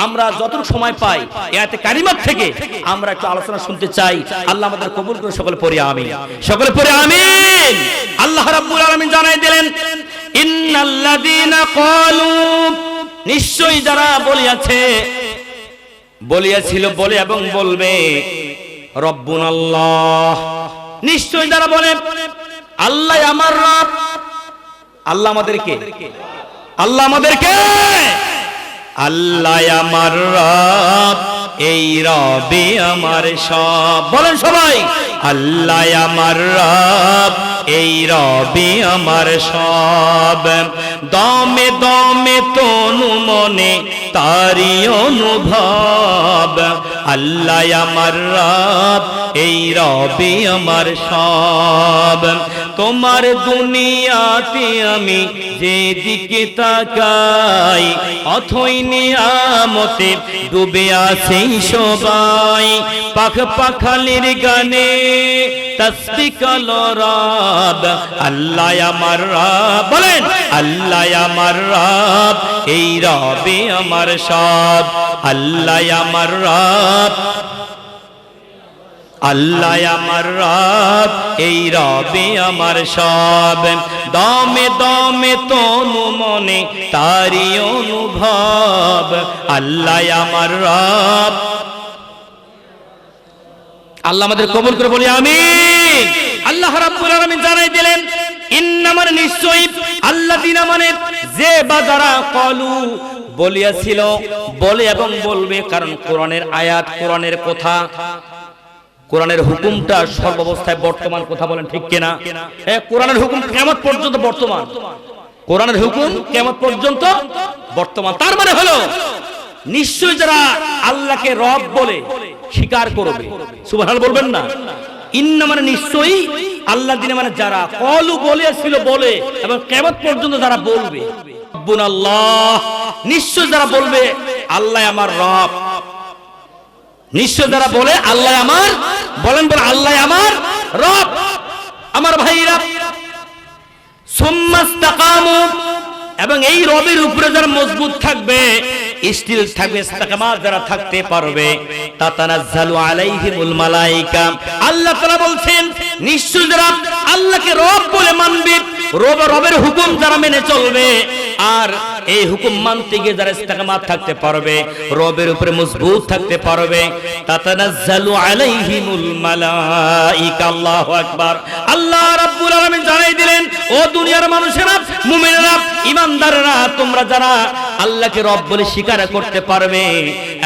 আমরা যতটুকু সময় পাই এই আয়াতে কারিমাত থেকে আমরা একটু আলোচনা শুনতে চাই। আল্লাহ আমাদের কবুল করে। সকলে পড়ি আমিন, সকলে পড়ি আমিন। আল্লাহ রাব্বুল আলামিন জানাই দিলেন, ইন্নাল্লাযীনা ক্বালু, নিশ্চয়ই যারা বলিয়াছিল, বলে এবং বলবে, রব্বুনাল্লাহ, নিশ্চয়ই যারা বলে আল্লাহ আমার রব। আল্লাহ আমাদেরকে, আল্লাহ আমাদেরকে, আল্লাহ আমার রব, এই রবে আমার সব। বলেন সবাই, আল্লাহ আমার রব, এই রবে আমার সব। দমে দমে তনু মনে তারি অনুভব। আল্লাহ আমার রব, এই রবে আমার সব। তোমার দুনিয়াতে আমি যেদিকে তাকাই, অথই নিয়ামতে ডুবে আছে সবাই। পাখ পাখালির গানে তাসবিহ কালো রব। আল্লাহ আমার রব, বলেন আল্লাহ আমার রব, এই রবে আমার সব। আল্লাহ আমার রব, আল্লাহ আমার রব, এই রবে আমার সব। দমে দমে তনু মনে তারি অনুভব। আল্লাহ আমার রব। আল্লাহ আমাদের কবুল করে বলি আমিন। আল্লাহ রাব্বুল আলামিন জানাই দিলেন, ইন্নামার নিশ্চয়ই, আল্লাযীনা মানে যে বা যারা, ক্বালু বলিয়াছিল, বলে এবং বলবে। কারণ কোরআনের আয়াত, কোরআনের কথা, কোরআনের হুকুমটা সর্বাবস্থায় বর্তমান। কথা বলেন ঠিক কিনা? কোরআনের হুকুম কিয়ামত পর্যন্ত বর্তমান। কোরআনের হুকুম কিয়ামত পর্যন্ত বর্তমান। তার মানে হলো নিশ্চয়ই যারা আল্লাহকে রব বলে স্বীকার করবে, সুবহানাল্লাহ বলবেন না? ইন্না মানে নিশ্চয়ই, আল্লাযীনা মানে যারা, ক্বালু বলেছিল, বলে এবং কিয়ামত পর্যন্ত যারা বলবে, রব্বুনাল্লাহ, নিশ্চয় যারা বলবে আল্লাহ আমার রব। নিশ্চয় যারা বলে আল্লাহ আমার, বলেন বলে আল্লাহ আমার রব। আমার ভাইরা, সুম্মাস্তাকামু, এবং এই রবের উপরে যারা মজবুত থাকবে, স্থির থাকবে, ইস্তেকামাত যারা থাকতে পারবে, তাতানাজ্জালু আলাইহিমুল মালাইকা। আল্লাহ তাআলা বলছেন, নিশ্চয় যারা আল্লাহকে রব বলে মানবে, রবের হুকুম যারা মেনে চলবে, আর এই হুকুম মানতে গিয়ে যারা ইস্তেকামাত থাকতে পারবে, রবের উপরে মজবুত থাকতে পারবে, তাতানাজ্জালু আলাইহিমুল মালাইকা। আল্লাহু আকবার। আল্লাহ রাব্বুল আলামিন জানাই দিলেন, ও দুনিয়ার মানুষেরা, মুমিনেরা, ঈমানদাররা, তোমরা যারা আল্লাহকে রব বলে স্বীকার করতে পারবে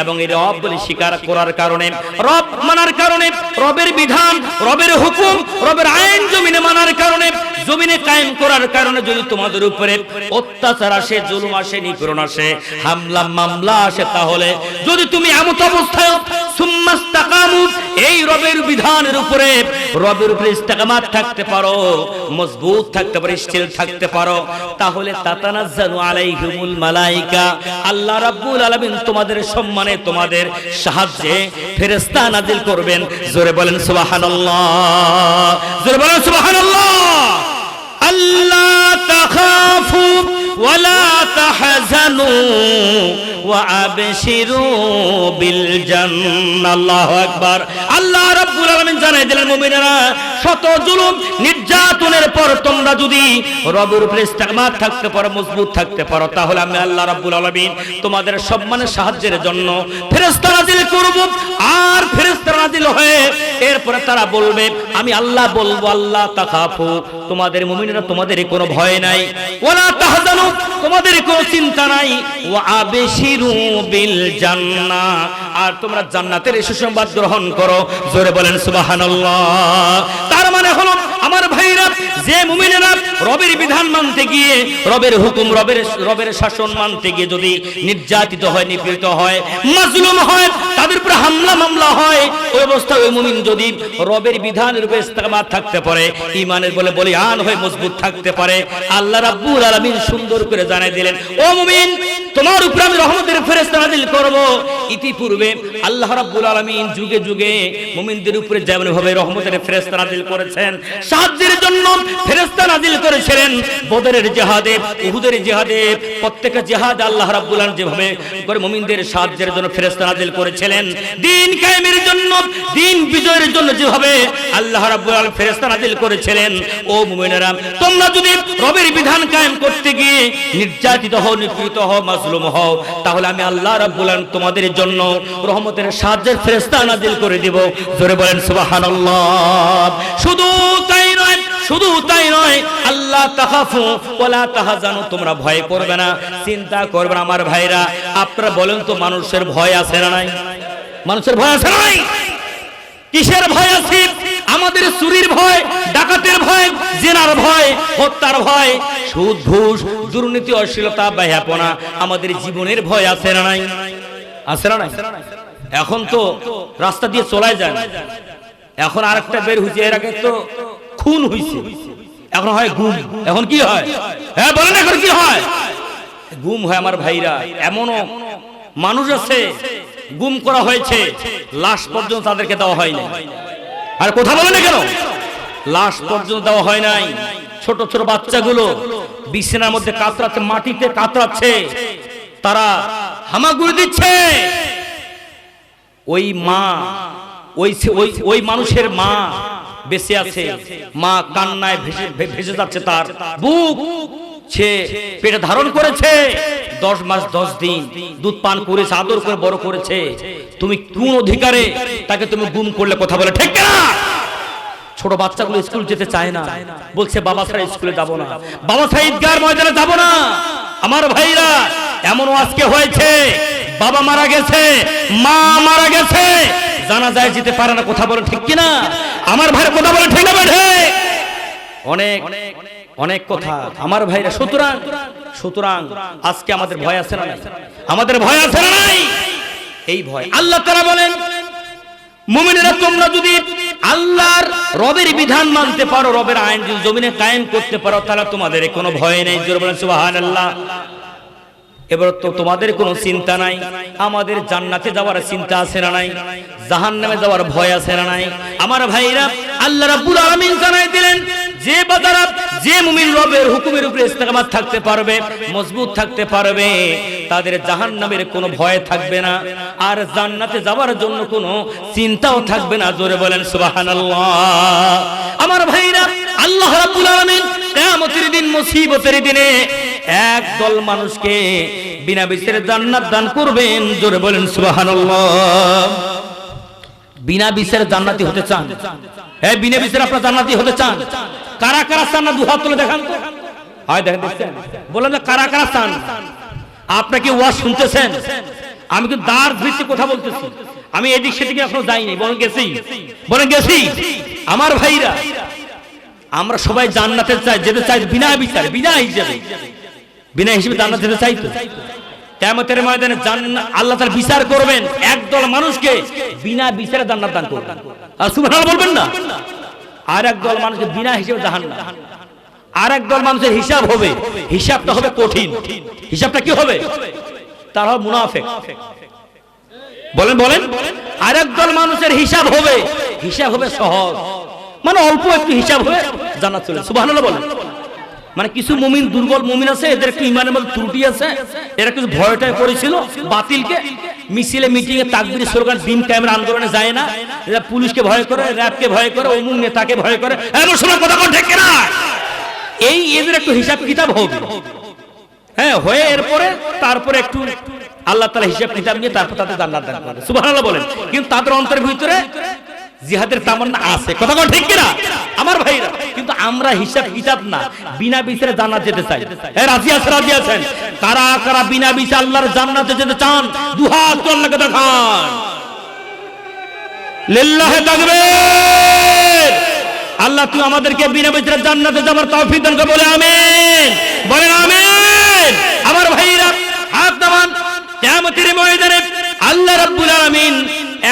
এবং এই রব বলে স্বীকার করার কারণে, রব মানার কারণে, রবের বিধান, রবের হুকুম, রবের আইন জমিনে মানার কারণে, জমিনে কায়েম করার কারণে যদি তোমাদের উপরে অত্যাচার আসে, জুলুম আসে, নিপীড়ন আসে, হামলা মামলা আসে, তাহলে যদি তুমি এমত অবস্থায় সুম্মাস্তাকামু, এই রবের বিধানের উপরে রবের উপরে ইস্তেকামাত থাকতে পারো, মজবুত থাকতে পারো, স্থির থাকতে পারো, তাহলে তাতানাজ্জালু আলাইহিমুল মালায়েকা, আল্লাহ রাব্বুল আলামিন তোমাদের সম্মানে তোমাদের সাহায্যে ফেরেশতা নাজিল করবেন। জোরে বলেন সুবহানাল্লাহ, জোরে বলেন সুবহানাল্লাহ। আল্লাহ তাখাফু ওয়ালা তাহজানু ওয়া আবশিরু বিল জান্নাহ। আল্লাহু আকবার। আল্লাহ রাব্বুল আলামিন জানাই দিলেন, মুমিনেরা শত জুলুম নির্যাতনের পর তোমরা যদি রবের উপরে ইস্তেকামাত থাকতে পারো, মজবুত থাকতে পারো, তাহলে আমি আল্লাহ রাব্বুল আলামিন তোমাদের সম্মানের সাহায্যের জন্য ফেরেশতা নাজিল করব। আর ফেরেশতা নাজিল হয়ে এরপরে তারা বলবে, আমি আল্লাহ বলবো, আল্লাহ তাখাফু, তোমাদের মুমিনেরা তোমাদের কোনো ভয় নাই, ওয়ালা তাহজানু, তোমাদের কোনো চিন্তা নাই, ওয়া আবশিরু বিল জান্নাহ, আর তোমরা জান্নাতের সুসংবাদ গ্রহণ করো। জোরে বলেন সুবহানাল্লাহ। তার মানে হলো আমার ভাইরা, যে মুমিনেরা রবের বিধান মানতে গিয়ে, রবের হুকুম, রবের শাসন মানতে গিয়ে যদি নির্যাতিত হয়, নিপীড়িত হয়, মাজলুম হয়, তাদের উপরে হামলা মামলা হয়, ওই অবস্থায় ওই মুমিন যদি রবের বিধানের উপরে ইস্তেকামাত থাকতে পারে, ঈমানের বলে বলিয়ান হয়ে মজবুত থাকতে পারে, আল্লাহ রাব্বুল আলামিন সুন্দর করে জানাই দিলেন, ও মুমিন, তোমার উপরে আমি রহমতের ফেরেশতা নাজিল করব। ইতিপূর্বে আল্লাহ রাব্বুল আলামিন যুগে যুগে মুমিনদের উপরে যেমন ভাবে রহমতের ফেরেশতা নাজিল করেছেন, সাহায্যের জন্য ফেরেশতা নাজিল করেছিলেন, বদরের জিহাদে, উহুদের জিহাদে, প্রত্যেকটা জিহাদে আল্লাহ রাব্বুল আলামিন যেভাবে করে মুমিনদের সাহায্যের জন্য ফেরেশতা নাজিল করেছিলেন, দ্বীন কায়েমের জন্য, দ্বীন বিজয়ের জন্য যেভাবে আল্লাহ রাব্বুল আলামিন ফেরেশতা নাজিল করেছিলেন, ও মুমিনেরা তোমরা যদি রবের বিধান কায়েম করতে গিয়ে নির্যাতিত হও, নিপীড়িত হও, মাজলুম হও, তাহলে আমি আল্লাহ রাব্বুল আলামিন তোমাদের জন্য রহমতের সাহায্যের ফেরেশতা নাজিল করে দিব। জোরে বলেন সুবহানাল্লাহ। শুধু তাই নয়, আল্লাহ তাখাফু ওয়ালা তাহজানু, তোমরা ভয় করবে না, চিন্তা করবে না। আমার ভাইরা, আপনারা বলেন তো, মানুষের ভয় আছে না নাই? মানুষের ভয় আছে না নাই? কিসের ভয় আছে? আমাদের চুরির ভয়, ডাকাতের ভয়, জেনার ভয়, হত্যার ভয়, সুদ ঘুষ, দুর্নীতি, অশ্লীলতা, বেহায়াপনা, আমাদের জীবনের ভয় আছে না নাই? আছে না নাই? এখন তো রাস্তা দিয়ে চলাই যায় না, এখন আরেকটা বের হইছে, এর আগে তো খুন হইছে, এখন হয় গুম। এখন কি হয়? হ্যাঁ বলেন, এখন কি হয়? গুম হয়। আমার ভাইরা, এমনও মানুষ আছে গুম করা হয়েছে, লাশ পর্যন্ত তাদেরকে দেওয়া হয়নি। আর কথা বলে না কেন? লাশ পর্যন্ত দেওয়া হয় নাই। ছোট ছোট বাচ্চাগুলো বিছানার মধ্যে কাতরাচ্ছে, মাটিতে কাতরাচ্ছে, তারা হামাগুড়ি দিচ্ছে। ওই মা, ওই মানুষের মা বেঁচে আছে, মা কান্নায় ভেসে যাচ্ছে, তার বুক সে পেটে ধারণ করেছে, 10 মাস 10 দিন দুধ পান করেছে, আদর করে বড় করেছে। তুমি কোন অধিকারে তাকে তুমি গুম করলে? কথা বলে ঠিক না? ছোট বাচ্চাগুলো স্কুল যেতে চায় না, বলছে বাবা ছাড়া স্কুলে যাব না, বাবা ছাড়া ঈদগাহর ময়দানে যাব না। আমার ভাইরা, এমনও আজকে হয়েছে, বাবা মারা গেছে, মা মারা গেছে, জানাজায় যেতে পারে না। কথা বলে ঠিক কিনা? আমার ভাইরা কথা বলে ঠিক না? অনেক অনেক কথা আমার ভাইরা। সুতরাং আজকে আমাদের ভয় আছে না নাই? আমাদের ভয় আছে না নাই? এই ভয় আল্লাহ তাআলা বলেন, মুমিনেরা তোমরা যদি আল্লাহর রবের বিধান মানতে পারো, রবের আইন জমিনে কায়েম করতে পারো, তাহলে তোমাদের কোনো ভয় নেই। জোরে বলেন সুবহানাল্লাহ। এবার তো তোমাদের কোনো চিন্তা নাই। আমাদের জান্নাতে যাওয়ার চিন্তা আছে না নাই? জাহান্নামে যাওয়ার ভয় আছে না নাই? আমার ভাইরা, আল্লাহ রাব্বুল আলামিন জানাই দিলেন, যে বান্দারা, যে মুমিন রবের হুকুমের উপরে ইস্তেকামাত থাকতে পারবে, মজবুত থাকতে পারবে, তাদের জাহান্নামের কোনো ভয় থাকবে না, আর জান্নাতে যাওয়ার জন্য কোনো চিন্তাও থাকবে না। জোরে বলেন সুবহানাল্লাহ। আমার ভাইরা, আল্লাহ রাব্বুল আলামিন কিয়ামতের দিন, মুসিবতের দিনে একদল মানুষকে বিনা বিচারে জান্নাত দান করবেন। জোরে বলেন সুবহানাল্লাহ। বিনা বিচারে জান্নাতি হতে চান? হ্যাঁ, বিনা বিচারে আপনারা জান্নাতি হতে চান? কারা কারা চান না? দুহাত তুলে দেখান তো। হয় দেখেন, দেখছেন? বলেন না কারা কারা চান? আপনারা কি ওয়াজ শুনতেছেন? আমি তো দাঁড় ভিত্তিক কথা বলতেছি, আমি এদিক সেদিকে এখনো যাইনি। বলেন গেছি? বলেন গেছি? আমার ভাইরা, আমরা সবাই জান্নাতে চাই, যেতে চাই বিনা বিচারে, বিনা হিসেবে, বিনা হিসেবে জান্নাত যেতে চাই তো। কিয়ামতের ময়দানে আল্লাহ তাআলা বিচার করবেন, একদল মানুষকে বিনা বিচারে জান্নাত দান করবেন। আর সুবহানাল্লাহ বলবেন না? আর একদল মানুষকে বিনা হিসেবে জাহান্নাম। আর একদল মানুষের হিসাব হবে, হিসাবটা হবে কঠিন। হিসাবটা কি হবে? তারা হবে মুনাফিক। বলেন বলেন। আর একদল মানুষের হিসাব হবে, হিসাব হবে সহজ, মানে অল্প একটু হিসাব হয়ে জান্নাত চলে। সুবহানাল্লাহ বলেন। মানে কিছু মুমিন, দুর্বল মুমিন আছে, এদের একটু ইমানের মধ্যে ত্রুটি আছে, এরা কিছু ভয়টায় করেছিল বাতিলকে, মিছিলে মিটিং এ তাকবীর স্লোগান দিন কায়েমের আন্দোলনে যায় না, এরা পুলিশকে ভয় করে, র‍্যাবকে ভয় করে, অমুক নেতাকে ভয় করে। এমন সময় কথা কোন ঠিক কিনা? এই এদের একটু হিসাব কিতাব হবে, হ্যাঁ, হয়ে এরপরে তারপরে একটু আল্লাহ তাআলা হিসাব কিতাব নিয়ে তারপর তাদের জান্নাত দান করবে। সুবহানাল্লাহ বলেন। কিন্তু তাদের অন্তরের ভিতরে জিহাদের তামান্না আছে। কথা কোন ঠিক কিনা আমার ভাইরা? কিন্তু আমরা হিসাব কিতাব না, বিনা বিচারে জান্নাত যেতে চাই। এ রাজি আছে? রাজি আছেন? কারা কারা বিনা বিচারে আল্লাহর জান্নাতে যেতে চান? দুহাত আল্লাহকে দেখান। লিল্লাহি তাকবীর। আল্লাহ তুই আমাদেরকে বিনা বিচারে জান্নাতে যাওয়ার তৌফিক দান কর। বলে আমিন। বলেন আমিন। আমার ভাইরা হাত নামান। কিয়ামতের ময়দানে আল্লাহ রাব্বুল আলামিন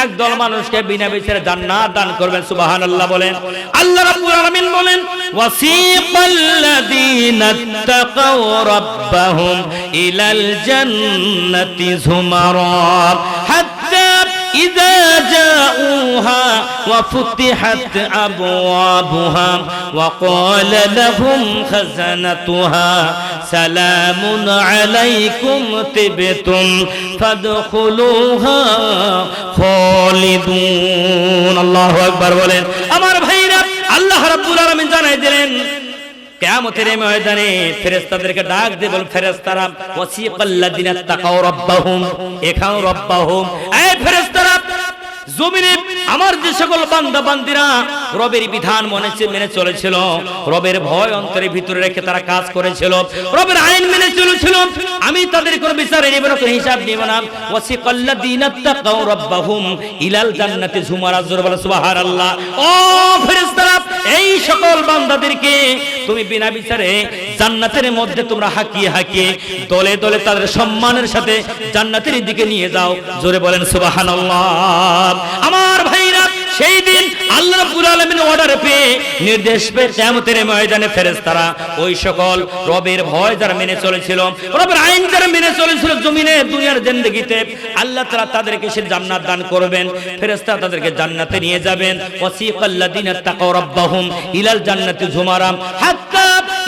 একদল মানুষকে বিনা বিচারে জান্নাত দান করবেন। সুবহানাল্লাহ বলেন। আল্লাহ রাব্বুল আলামিন বলেন, ওয়াসিকাল্লাযীনা তাকাউ রাব্বাহুম ইলাল জান্নাতি যুমারা হাত্তা ইযা জাউহা ওয়া ফুতিহাত আবওয়াবুহা ওয়া ক্বালা লাহুম খাযানাতুহা সালামুন আলাইকুম তিবতুম ফাদখুলুহা খালিদুন। আল্লাহু আকবার বলেন। আমার ভাইরা, আল্লাহ রাব্বুল আলামিন জানাই দিলেন কিয়ামতের ময়দানে ফেরেশতাদেরকে ডাক দিয়ে বল, ফেরেশতারা ওয়াসিকাল্লাযিনা তাকাউ রাব্বাহুম এখাউ রাব্বাহুম, এই ফেরেশতারা জমিনে আমার যে সকল বান্দা বান্দিরা রবের বিধান মেনে চলেছিল, রবের ভয় অন্তরের ভিতরে রেখে তারা কাজ করেছিল, রবের আইন মেনে চলেছিল, আমি তাদের কোনো বিচারে নেব না, কোনো হিসাব নেব না। ওয়াসিকাল্লাযিনা তাকাউ রাব্বাহুম ইলাল জান্নাতি যুমারা। জোরে বলো সুবহানাল্লাহ। ও ফেরেশতারা, এই সকল বান্দাদেরকে তুমি বিনা বিচারে জান্নাতের মধ্যে তোমরা হাকিয়ে হাকিয়ে দলে দলে তাদের সম্মানের সাথে জান্নাতের দিকে নিয়ে যাও। জোরে বলেন সুবহানাল্লাহ। আমার ভাইরা, সেই দিন আল্লাহ রাব্বুল আলামিন অর্ডার পেয়ে, নির্দেশ পেয়ে কিয়ামতের ময়দানে ফেরেশতারা ওই সকল রবের ভয় যারা মেনে চলেছিল, রবের আইন যারা মেনে চলেছিল জমিনে দুনিয়ার জিন্দেগিতে, আল্লাহ তাআলা তাদেরকে সে জান্নাত দান করবেন। ফেরেশতারা তাদেরকে জান্নাতে নিয়ে যাবেন। ওয়াসিকাল্লাযিনা তাকাউ রাব্বাহুম ইলাল জান্নাতি যুমারা হাত্তা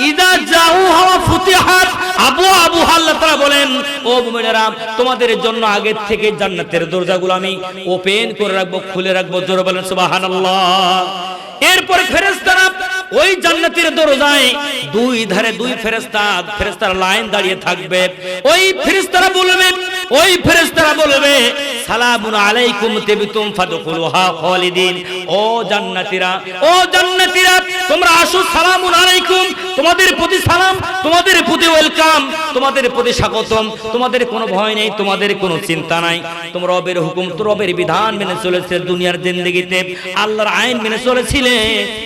ইযা জাউহা ওয়া ফুতিহাত আবওয়াবুহা। আল্লাহ তাআলা বলেন, ও মুমিনেরা, তোমাদের জন্য আগে থেকে জান্নাতের দরজাগুলো আমি ওপেন করে রাখবো, খুলে রাখবো। জোরে বলেন সুবহানাল্লাহ। এরপর ফেরেশতারা ওই জান্নাতের দরজায় দুই ধারে দুই ফেরেশতার লাইন দাঁড়িয়ে থাকবে। ওই ফেরেশতারা বলবে সালামুন আলাইকুম তিবতুম ফাদখুলুহা খালিদিন। ও জান্নাতীরা, তোমরা আসো, সালামুন আলাইকুম, তোমাদের প্রতি সালাম, তোমাদের প্রতি ওয়েলকাম, তোমাদের প্রতি স্বাগতম। তোমাদের কোনো ভয় নেই, তোমাদের কোনো চিন্তা নাই। তোমরা রবের হুকুম, রবের বিধান মেনে চলেছিলে দুনিয়ার জিন্দেগিতে, আল্লাহর আইন মেনে চলেছিলে,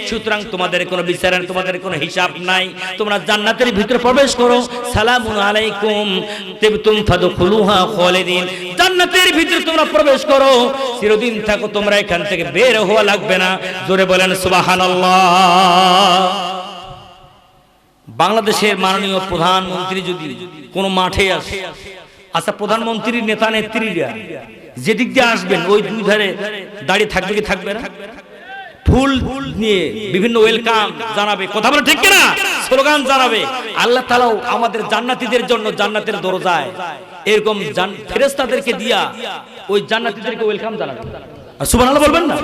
সুতরাং তোমাদের কোনো বিচার, তোমাদের কোনো হিসাব নাই। তোমরা জান্নাতের ভিতরে প্রবেশ করো। সালামুন আলাইকুম তিবতুম ফাদখুলুহা খালিদিন। জান্নাতের ভিতরে তোমরা প্রবেশ করো, চিরদিন থাকো, তোমরা এখান থেকে বের হওয়া লাগবে না। জোরে বলেন সুবহানাল্লাহ। বাংলাদেশের মাননীয় প্রধানমন্ত্রী যদি কোনো মাঠে আসে, আচ্ছা, প্রধানমন্ত্রীর নেতা নেত্রীরা যেদিক দিয়ে আসবেন ওই দুই ধারে দাঁড়িয়ে থাকবে কি থাকবে না? ফুল নিয়ে বিভিন্ন ওয়েলকাম জানাবে। কথা বলে ঠিক কিনা? স্লোগান জানাবে। আল্লাহ তাআলাও আমাদের জান্নাতীদের জন্য জান্নাতের দরজায় এরকম ফেরেশতাদেরকে দিয়া ওই জান্নাতীদেরকে ওয়েলকাম জানাবে। আর সুবহানাল্লাহ বলবেন না?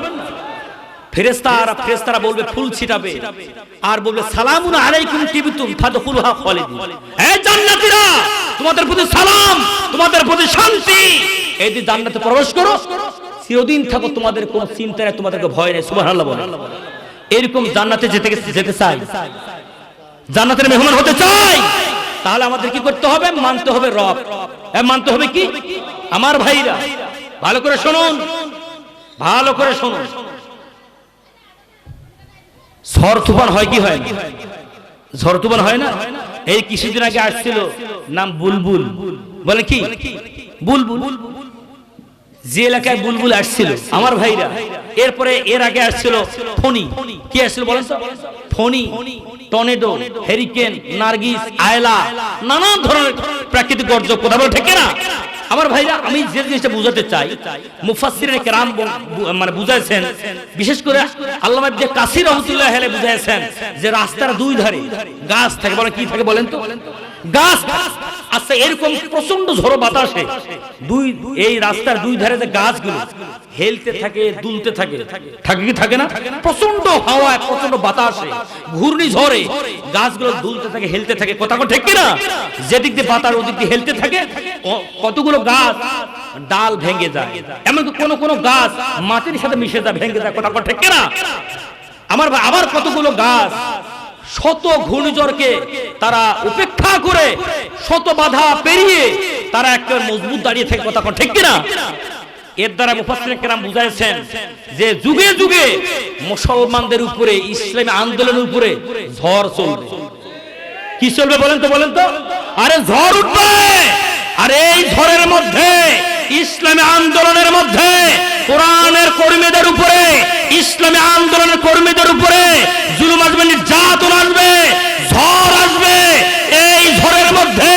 ফেরেশতারা বলবে, ফুল ছিটাবে আর বলবে সালামুন আলাইকুম তিবতুম ফাদখুলুহা খালিদিন। হে জান্নাতীরা, তোমাদের প্রতি সালাম, তোমাদের প্রতি শান্তি, এই যে জান্নাতে প্রবেশ করো, চিরদিন থাকো, তোমাদের কোনো চিন্তা নেই, তোমাদেরকে ভয় নেই। সুবহানাল্লাহ বলেন। এরকম জান্নাতে যেতে চাই, জান্নাতের মেহমান হতে চাই, তাহলে আমাদের কি করতে হবে? মানতে হবে রব। মানতে হবে কি? আমার ভাইরা ভালো করে শুনুন, ভালো করে শুনুন। ঝড় তুফান হয় কি হয় না? ঝড় তুফান হয় না? এই কিছুদিন আগে আসছিল নাম বুলবুল। বলে কি বুলবুল? যে এলাকায় বুলবুল আসছিল আমার ভাইরা, এরপরে এর আগে আসছিল ফণি। কি আসছিল বলেন তো? ফণি, টর্নেডো, হেরিকেন, নার্গিস, আয়লা, নানান ধরনের প্রাকৃতিক গর্জ। কথা বলে ঠিক না আমার ভাইরা? আমি যে জিনিসটা বুঝাতে চাই, মুফাসসিরিনে কেরাম মানে বুঝাইছেন, বিশেষ করে আল্লামা ইবনে কাসির রাহমাতুল্লাহি আলাইহি বুঝাইছেন যে রাস্তার দুই ধারে গাছ থাকে। বলে কি থাকে বলেন তো? গাছ। আচ্ছা, এরকম প্রচন্ড ঝড়ো বাতাসে এই রাস্তার দুই ধারে যে গাছগুলো হেলতে থাকে, দুলতে থাকে, থাকে কি থাকে না? প্রচন্ড হাওয়ায়, প্রচন্ড বাতাসে, ঘূর্ণিঝড়ে গাছগুলো দুলতে থাকে, হেলতে থাকে। কথা ঠিক কিনা? যেদিক দিয়ে বাতাস ওদিক দিয়ে হেলতে থাকে। কতগুলো গাছ ডাল ভেঙে যায়, এমনকি কোন কোন গাছ মাটির সাথে মিশে যায়, ভেঙে যায়। কথা ঠিক কিনা আমার ভাই? আবার কতগুলো গাছ শত ঘূর্ণিঝড়কে তারা উপেক্ষা করে, শত বাধা পেরিয়ে তারা একটা মজবুত দাঁড়িয়ে থাকে। কথা ঠিক কিনা? এর দ্বারা মুফাসসিরিনে কেরাম বুঝাইছেন যে যুগে যুগে মুসলমানদের উপরে, ইসলামী আন্দোলনের উপরে ঝড় চলবে। কি চলবে বলেন তো? বলেন তো? আরে ঝড় উঠবে। আর এই ঝড়ের মধ্যে, ইসলামী আন্দোলনের মধ্যে, কোরআনের কর্মীদের উপরে, ইসলামী আন্দোলনের কর্মীদের উপরে জুলুম আসবে, নির্যাতন আসবে, ঝড় আসবে। এই ঝড়ের মধ্যে,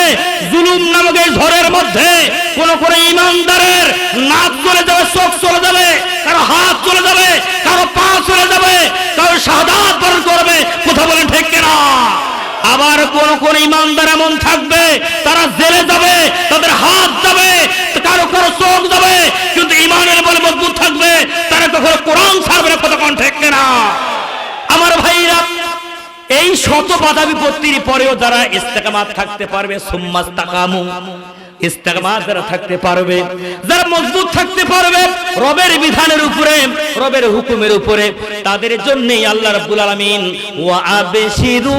জুলুম নামক এই ঝড়ের মধ্যে কোন ইমানদারের নাক চলে যাবে, চোখ চলে যাবে, কারো হাত চলে যাবে, কারো পা চলে যাবে, কারো শাহাদাত বরণ করবে। কথা বলেন ঠিক কিনা? আবার কোন ইমানদার এমন থাকবে তারা জেলে যাবে, তাদের হাত যাবে, কারো কারো চোখ যাবে, কিন্তু ইমানের বলে মজবুত থাকবে, তারা কখনো কোরআন ছাড়বে না। কথা কোন ঠিক কিনা আমার ভাইরা? এই শত বাধা বিপত্তির পরেও যারা ইস্তেকামাত থাকতে পারবে, সুম্মাস্তাকামু, ইস্তেকামাত যারা থাকতে পারবে, যারা মজবুত থাকতে পারবে রবের বিধানের উপরে, রবের হুকুমের উপরে, তাদের জন্যই আল্লাহ রাব্বুল আলামিন ওয়া আবশিরু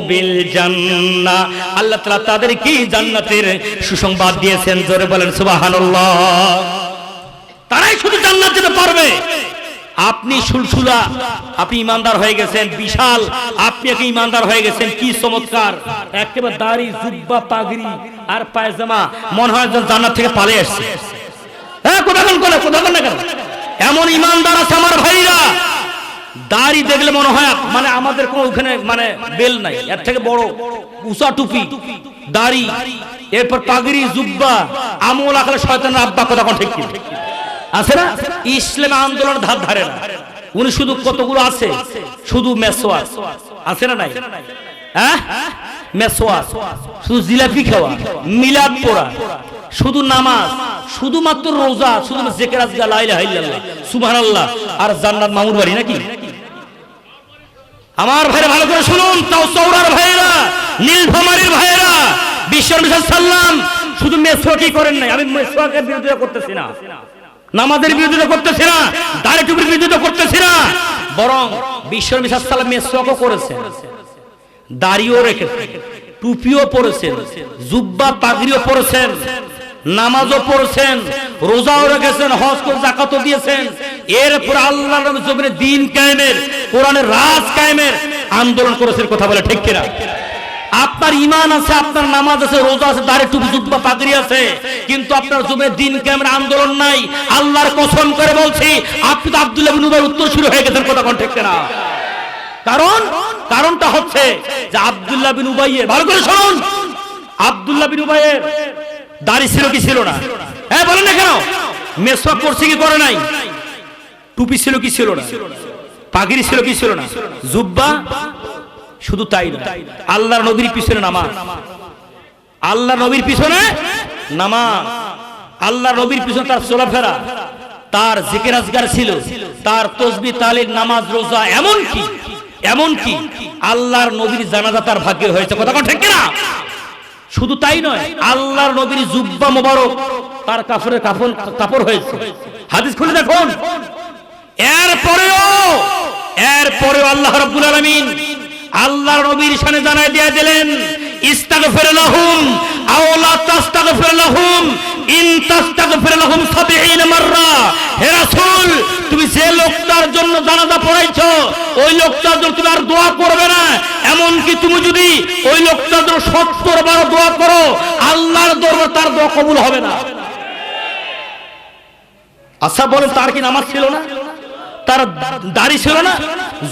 বিল জান্নাহ, আল্লাহ তাআলা তাদেরকে জান্নাতের সুসংবাদ দিয়েছেন। জোরে বলেন সুবহানাল্লাহ। তারাই শুধু জান্নাত যেতে পারবে। আপনি সুলসুলা, আপনি ইমানদার হয়ে গেছেন, বিশাল আপনি কি ইমানদার হয়ে গেছেন, কি চমৎকার! একেবারে দাড়ি, জুব্বা, পাগড়ি আর পায়জামা, মনে হয় জান্নাত থেকে পালিয়ে আসছে। হ্যাঁ, কোথাকান না কেন? এমন ইমানদার আছে আমার ভাইরা, দাড়ি দেখলে মনে হয় মানে আমাদের কোনো ওখানে মানে বেল নাই, এর থেকে বড় উঁচা টুপি, দাড়ি, এরপর পাগড়ি, জুব্বা, আমল আখলে শয়তানের আব্বা। কথা কোন ঠিক আছে না? ইসলাম আন্দোলন ধার ধারে না। উনি শুধু কতগুলো আছে, শুধু মেসওয়াক আছে না নাই? হ্যাঁ, মেসওয়াক, শুধু জিলাপি খাওয়া, মিলাদ পড়া, শুধু নামাজ, শুধুমাত্র রোজা, শুধু জিকির আজকার, লা ইলাহা ইল্লাল্লাহ, সুবহানাল্লাহ, আর জান্নাত মামুর বাড়ি নাকি? আমার ভাইরা ভালো করে শুনুন, তাও চৌড়ার ভাইরা, নীলফামারীর ভাইরা, বিশ্বনবী সাল্লাল্লাহু আলাইহি ওয়াসাল্লাম শুধু মেসওয়াকই করেন নাই। আমি মেসওয়াকের বিরোধিতা করতেছি না, নামাজের বিরোধিতা করতেছি না, দাড়ি টুপির বিরোধিতা করতেছি না, বরং বিশ্বনবী সাল্লাল্লাহু আলাইহি ওয়াসাল্লাম মেসওয়াকও করেছেন, দাড়িও রেখেছেন, টুপিও পরেছেন, জুব্বা পাগড়িও পরেছেন, নামাজও পড়েছেন, রোজাও রেখেছেন, হজ করে যাকাতও দিয়েছেন। এরপর আল্লাহর নবীর জমিনে দ্বীন কায়েমের, কোরআনের রাজ কায়েমের আন্দোলন করেছেন। কথা বলে ঠিক কিনা? আপনার ঈমান আছে, আপনার নামাজ আছে, রোজা আছে, দাড়ি টুপি জুব্বা পাগড়ি আছে, কিন্তু আপনার জমিনে দ্বীন কায়েমের আন্দোলন নাই। আল্লাহর কসম করে বলছি, আপনি তো আব্দুল্লাহ বিন উবাইর উত্তরসূরি হয়ে গেছেন। কথা কোন ঠিক কিনা? কারণটা হচ্ছে যে আব্দুল্লাহ বিন উবাইয়ের, ভালো করে শুনুন, আব্দুল্লাহ বিন উবাইয়ের দাড়ি ছিল কি ছিল না? হ্যাঁ বলেন না কেন? মেসওয়াক করছে কি করে নাই? টুপি ছিল কি ছিল না? পাগড়ি ছিল কি ছিল না? জুব্বা, শুধু তাই না, আল্লাহর নবীর পিছনে নামাজ, আল্লাহর নবীর পিছনে নামাজ, আল্লাহর নবীর পিছনে তার চলাফেরা, তার জিকির আজকার ছিল, তার তাসবিহ তাহলিল, নামাজ, রোজা, এমনকি আল্লাহর নবীর জানাজা তার ভাগ্যে হয়েছে। কথা ঠিক কিনা? শুধু তাই নয়, আল্লাহর নবীর জুব্বা মোবারক তার কাফনের কাপড় হয়েছে। হাদিস খুলে দেখুন। এরপরেও আল্লাহ রাব্বুল আলামিন আল্লাহর নবীর শানে জানায় দিয়ে দিলেন, ইস্তাগফির লাহুম আও লা তাস্তাগফির লাহুম ইন তাস্তাগফির লাহুম 70 মাররা, হে রাসূল তুমি যে লোকটার জন্য জানাজা পড়াইছো ওই লোকটার জন্য তুমি আর দোয়া করবে না, এমন কি তুমি যদি ওই লোকটার জন্য 70 বার দোয়া করো আল্লাহর দরবারে তার দোয়া কবুল হবে না। আচ্ছা বলেন, তার কি নামাজ ছিল না? তার দাড়ি ছিল না?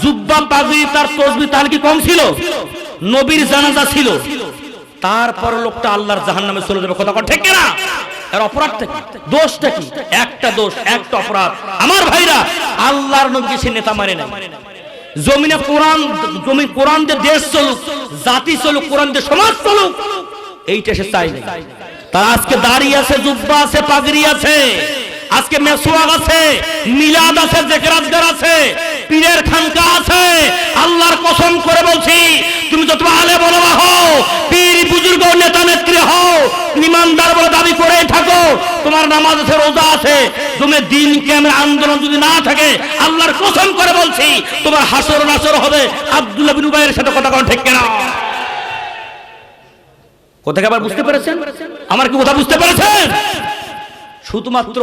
জুব্বা পাগড়ি তার তসবিহ তাহলে কি কম ছিল? নবীর জানাজা ছিল, তারপর লোকটা আল্লাহর জাহান্নামে চলে যাবে। কথা ঠিক না? এর অপরাধটা কি? দোষটা কি? একটা দোষ, একটা অপরাধ। আমার ভাইরা, আল্লাহর নবীকে সে নেতা মানে না। জমিনে কোরআন, জমি কোরআন যে দেশ চলুক, জাতি চলুক, কোরআন যে সমাজ চলুক, এইটা সে চাই না। তার আজকে দাড়ি আছে, জুব্বা আছে, পাগড়ি আছে, আজকে মেসওয়াক আছে, মিলাদ আছে, জিকিরাতগার আছে, পীরের খানকা আছে। আল্লাহর কসম করে বলছি, তুমি যত আলেম ওলামা হও, পীর বুজুর্গ নেতা নেত্রী হও, ইমানদার বলে দাবি করে থাকো, তোমার নামাজ আছে, রোজা আছে, তুমি দিন কিয়ামের আন্দোলন যদি না থাকে, আল্লাহর কসম করে বলছি তোমার হাসর নাসর হবে আব্দুল্লাহ বিন উবাইয়ের সাথে। কথা কোন ঠিক কিনা? কোথায় আবার বুঝতে পেরেছেন? আমার কি কথা বুঝতে পেরেছেন? শুধুমাত্র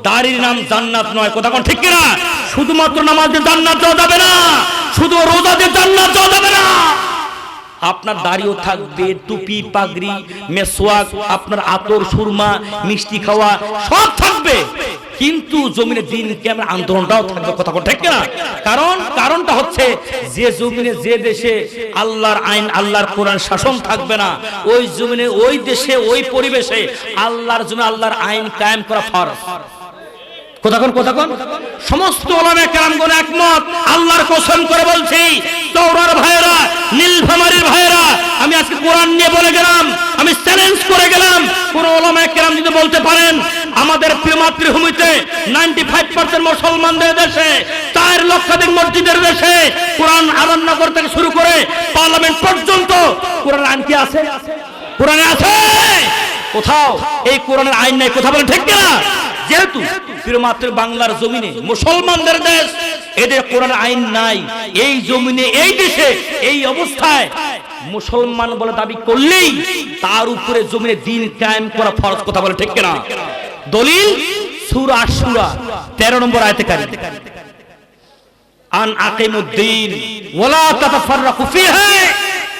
দাড়ির নাম জান্নাত নয়। কথা কোন ঠিক কিনা? শুধুমাত্র নামাজে জান্নাত যাওয়া যাবে না, শুধু রোজাতে জান্নাত যাওয়া যাবে না। আপনার দাড়িও থাকবে, টুপি, পাগড়ি, মেসওয়াক, আপনার আতর, সুরমা, মিষ্টি খাওয়া সব থাকবে, কিন্তু জমিনে দিন কিয়ামের আন্দোলনটাও থাকবে। কথা ঠিক কিনা? কারণটা হচ্ছে যে জমিনে, যে দেশে আল্লাহর আইন, আল্লাহর কোরআন শাসন থাকবে না, ওই জমিনে, ওই দেশে, ওই পরিবেশে আল্লাহর জমিনে আল্লাহর আইন কায়েম করা ফরজ। কথা সমস্ত উলামায়ে কেরামগণ একমত। আল্লাহর কসম করে বলছি, চৌরার ভাইরা, নীলফামারীর ভাইরা, আমি আজকে কোরআন নিয়ে বলে গেলাম, আমি চ্যালেঞ্জ করে গেলাম, কোন উলামায়ে কেরাম যদি বলতে পারেন আমাদের প্রিয় মাতৃভূমিতে 95% মুসলমানদের দেশে, 4 লক্ষাধিক মসজিদের দেশে কোরআন আলাদনগর থেকে শুরু করে পার্লামেন্ট পর্যন্ত কোরআন আইন কি আছে? কোরআনে আছে? কোথাও এই কোরআনের আইন নাই। কথা বলেন ঠিক কিনা? যেহেতু মাত্র বাংলার জমিনে মুসলমানদের দেশ, এদের কোরআনের আইন নাই, এই জমিনে, এই দেশে, এই অবস্থায় মুসলমান বলে দাবি করলেই তার উপরে জমিনে দিন কায়েম করা ফরজ। কথা বলে ঠিক কিনা? দলিল সূরা আশ-শূরা 13 নম্বর আয়াতে কারিমা, আন আকিমুদ্দিন ওয়ালা তাতাফাররাকু ফীহি।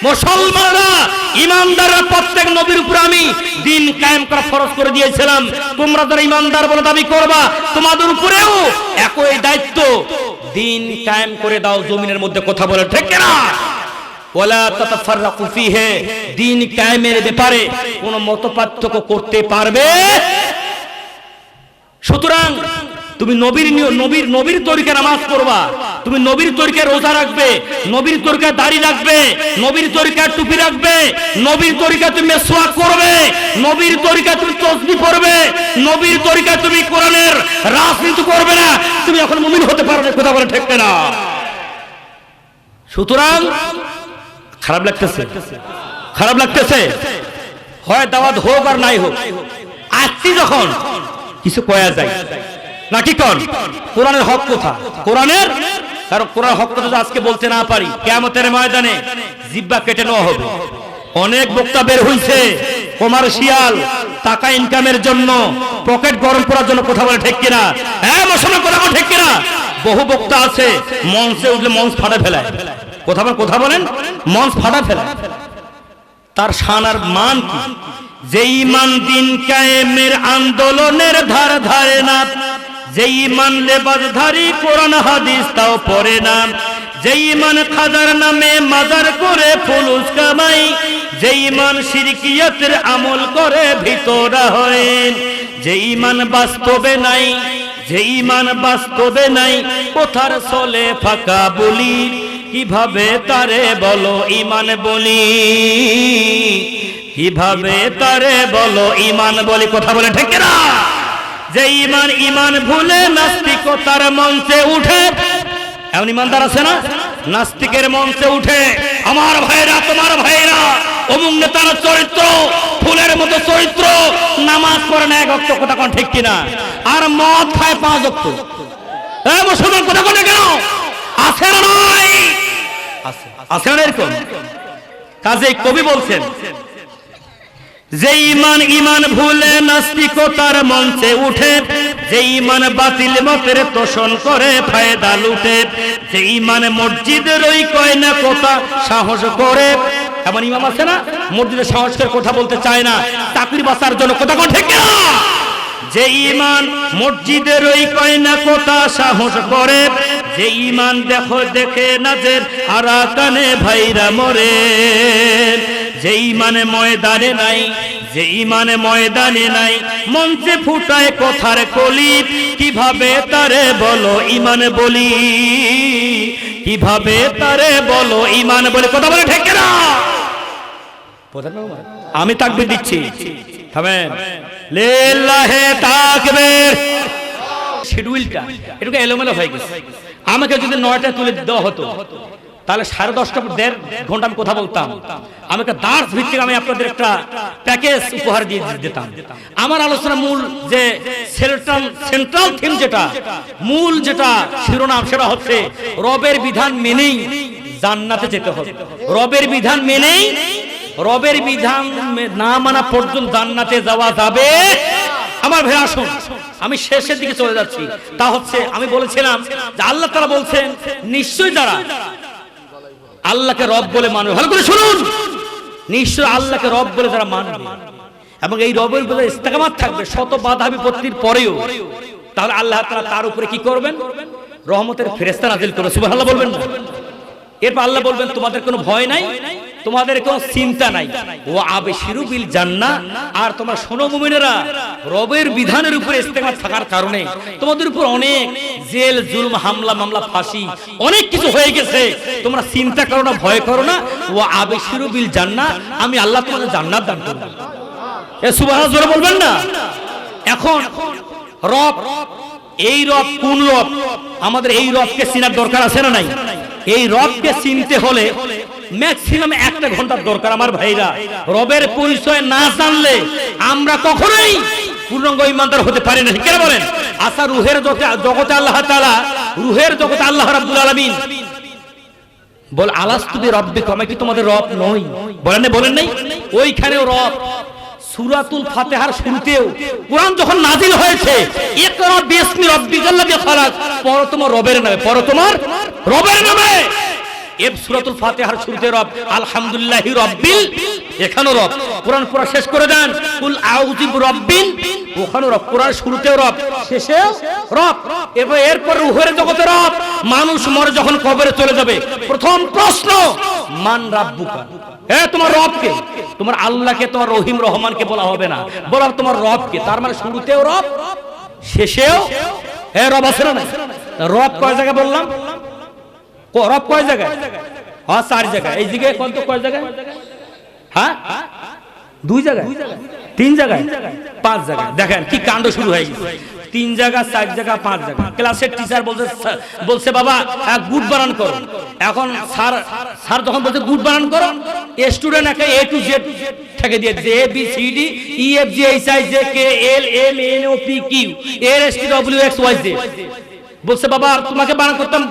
মুসলমানরা, ইমানদাররা, প্রত্যেক নবীর উপর আমি দিন কায়েম করা ফরজ করে দিয়েছিলাম। তোমরা যারা ইমানদার বলে দাবি করবা, তোমাদের উপরেও একই দায়িত্ব, দিন কায়েম করে দাও জমিনের মধ্যে। কথা বলে ঠিক কিনা? ওয়ালা তাতাফাররাকু ফীহি, দিন কায়েমের ব্যাপারে কোনো মতপার্থক্য করতে পারবে। সুতরাং তুমি নবীর তরিকা নামাজ পড়বা, তুমি নবীর তরিকায় রোজা রাখবে, নবীর তরিকায় দাড়ি রাখবে, নবীর তরিকায় টুপি রাখবে, নবীর তরিকায় তুমি মেসওয়াক করবে, নবীর তরিকায় তুমি তাসবিহ পড়বে, নবীর তরিকায় তুমি কোরআনের রাজনীতি করবে না, তুমি এখন মুমিন হতে পারো না। কথা বলে ঠিক না? সুতরাং খারাপ লাগতেছে, হয় দাওয়াত হোক আর নাই হোক, আজকে যখন কিছু কয়া যায় নাকি কোন কোরআনের হক কথা, কোরআনের, কারণ কোরআন হক কথা আজকে বলতে না পারি, কিয়ামতের ময়দানে জিহ্বা কেটে নেওয়া হবে। অনেক বক্তা বের হইছে কমার্শিয়াল টাকা ইনকামের জন্য, পকেট গরম করার জন্য। কথা বলে ঠিক কিনা? হ্যাঁ, মুসলমান কথা বলে ঠিক কিনা? বহু বক্তা আছে মঞ্চে উঠলে মঞ্চ ফাটা ফেলায়। কথা বলেন, মঞ্চ ফাটা ফেলায়। তার শান আর মান কি? যে ইমান দিন কায়েমের আন্দোলনের ধার ধারে না, যে ইমান লেবাসধারী কোরআন হাদিস তাও পড়ে না, যে ইমান খাজার নামে মাজার করে ফুলুস কামাই, যে ইমান শিরকিয়াতের আমল করে ভিতরা হয়, যে ইমান বাস্তবে নাই, যে ইমান বাস্তবে নাই, কোথার চলে ফাঁকা বলি, কিভাবে তারে বলো ইমান বলি, কিভাবে তারে বলো ইমান বলি। কথা বলে ঠিক না? যে ইমান ভুলে নাস্তিকতার মঞ্চে উঠে, এমন ইমানদার আছে না, নাস্তিকের মঞ্চে উঠে, আমার ভাইরা, তোমার ভাইরা, অমুক নেতার চরিত্র ফুলের মতো চরিত্র, নামাজ পড়ে না 1 ওয়াক্ত। কথা কোন ঠিক কিনা? আর মদ খায় 5 ওয়াক্ত। মুসলমান কথা বলে কেন? আছে না? নয় আছে না এরকম? কাজে কবি বলছেন, যে ইমান ইমান ভুলে নাস্তিকতার মঞ্চে উঠে, যে ইমান বাতিল মতের তোষণ করে ফায়দা লুটে, যে ইমান মসজিদের ওই কয় না কথা সাহস করে। এমন ইমাম আছে না মসজিদে সাহস করে কথা বলতে চায় না, চাকরি বাঁচার জন্য কথা কোন ঠিক না। যে ইমান মসজিদের ওই কয় না কথা সাহস করে, যে ইমান দেখো দেখে নাজের আরাকানে ভাইরা মরে। যে ইমানে ময়দানে নাই, যে ইমানে ময়দানে নাই, মঞ্চে ফুটায় কথার কলি, কিভাবে তারে বলো ইমান বলি, কিভাবে তারে বলো ইমান বলে। কথা বলে ঠিক না? আমি তাকবীর দিচ্ছি, থামেন। লিল্লাহি তাকবীর। শিডিউলটা একটু এলোমেলো হয়ে গেছে। আমাকে যদি 9টায় তুলে দেওয়া হতো তাহলে 10:30 1.5 ঘন্টা আমি কথা বলতাম। আমাকে দার্স ভিত্তিক আমি আপনাদের একটা প্যাকেজ উপহার দিয়ে দিতাম। আমার আলোচনা মূল যে সেন্ট্রাল থিম, যেটা মূল যেটা শিরোনাম, সেটা হচ্ছে রবের বিধান মেনেই জান্নাতে যেতে হবে। রবের বিধান মেনেই, রবের বিধান না মানা পর্যন্ত জান্নাতে যাওয়া যাবে। আমার ভাই আসুন, আমি শেষের দিকে চলে যাচ্ছি। তা হচ্ছে আমি বলেছিলাম যে আল্লাহ তাআলা বলছেন নিশ্চয়ই যারা আল্লাহকে রব বলে মানবে, ভালো করে শুনুন, নিশ্চয় আল্লাহকে রব বলে যারা মানবে এবং এই রবের উপরে ইস্তেকামাত থাকবে শত বাধা বিপত্তির পরেও, তাহলে আল্লাহ তাআলা তার উপরে কি করবেন? রহমতের ফেরেশতা নাযিল করবেন। সুবহানাল্লাহ বলবেন না? এরপর আল্লাহ বলবেন তোমাদের কোনো ভয় নাই, তোমাদের কোনো চিন্তা নাই। ও আবশিরু বিল জান্নাহ, আর তোমরা শোনো মুমিনেরা, রবের বিধানের উপরে ইস্তেকামাত থাকার কারণে তোমাদের উপর অনেক জেল জুলুম হামলা মামলা ফাঁসি অনেক কিছু হয়ে গেছে, তোমরা চিন্তা করো না, ভয় করো না। ও আবশিরু বিল জান্নাহ, আমি আল্লাহ তোমাদের জান্নাত দান করব। এ সুবহানাল্লাহ জোরে বলবেন না? এখন রব, এই রব কোন রব? আমাদের এই রবকে চিনার দরকার আছে না নাই? এই রবকে চিনতে হলে ম্যাক্সিমাম 1 ঘন্টার দরকার। আমার ভাইরা, রবের পরিচয় না জানলে আমরা কখনোই পূর্ণাঙ্গ ঈমানদার হতে পারি না। কেন বলেন? আচ্ছা, রুহের জগতে আল্লাহ তাআলা, রুহের জগতে আল্লাহ রাব্বুল আলামিন বল আলাস্তু বিরাব্বিকুম, আমি কি তোমাদের রব নই? বলেন নাই? ওইখানেও রব। সূরাতুল ফাতিহার শুরুতেও কোরআন যখন নাজিল হয়েছে, ইকরা বিসমি রাব্বিকাল্লাযী খালাক, পড়ো তোমার রবের নামে, পড়ো তোমার রবের নামে। এই সূরাতুল ফাতিহার শুরুতে রব, আলহামদুলিল্লাহি রাব্বিল, এখানেও রব। কোরআন পড়া শেষ করে দেন, কুল আউযু বিরাব্বিন, ওখানেও রব। কোরআন শুরুতেও রব, শেষেও রব। এরপর রূহের জগতে রব। মানুষ মরে যখন কবরে চলে যাবে, প্রথম প্রশ্ন মান রাব্বুকা, তোমার রবকে? তোমার আল্লাহকে, তোমার রহিম রহমানকে বলা হবে না, বলা তোমার রবকে। তার মানে শুরুতেও রব, শেষেও রব আছে না? রব কয় জায়গায় বললাম? রব কয় জায়গায়? 4 জায়গায়। এই দিকে কত, কয় জায়গায়? হ্যাঁ, 2 জায়গায়, 3 জায়গায়, 5 জায়গায়। দেখেন কি কাণ্ড শুরু হয়ে গেছে। 3 জায়গা, 4 জায়গা, 5 জায়গা। ক্লাসের টিচার বলছে বাবা গুড বানান করো। এখন স্যার যখন বলছে গুড বানান করো, স্টুডেন্ট একে A to Z থেকে দিয়ে দিয়েছে, A B C D E F G H I J K L M N O P Q R S T W X Y Z। বলছে বাবা তোমাকে বানান করতাম,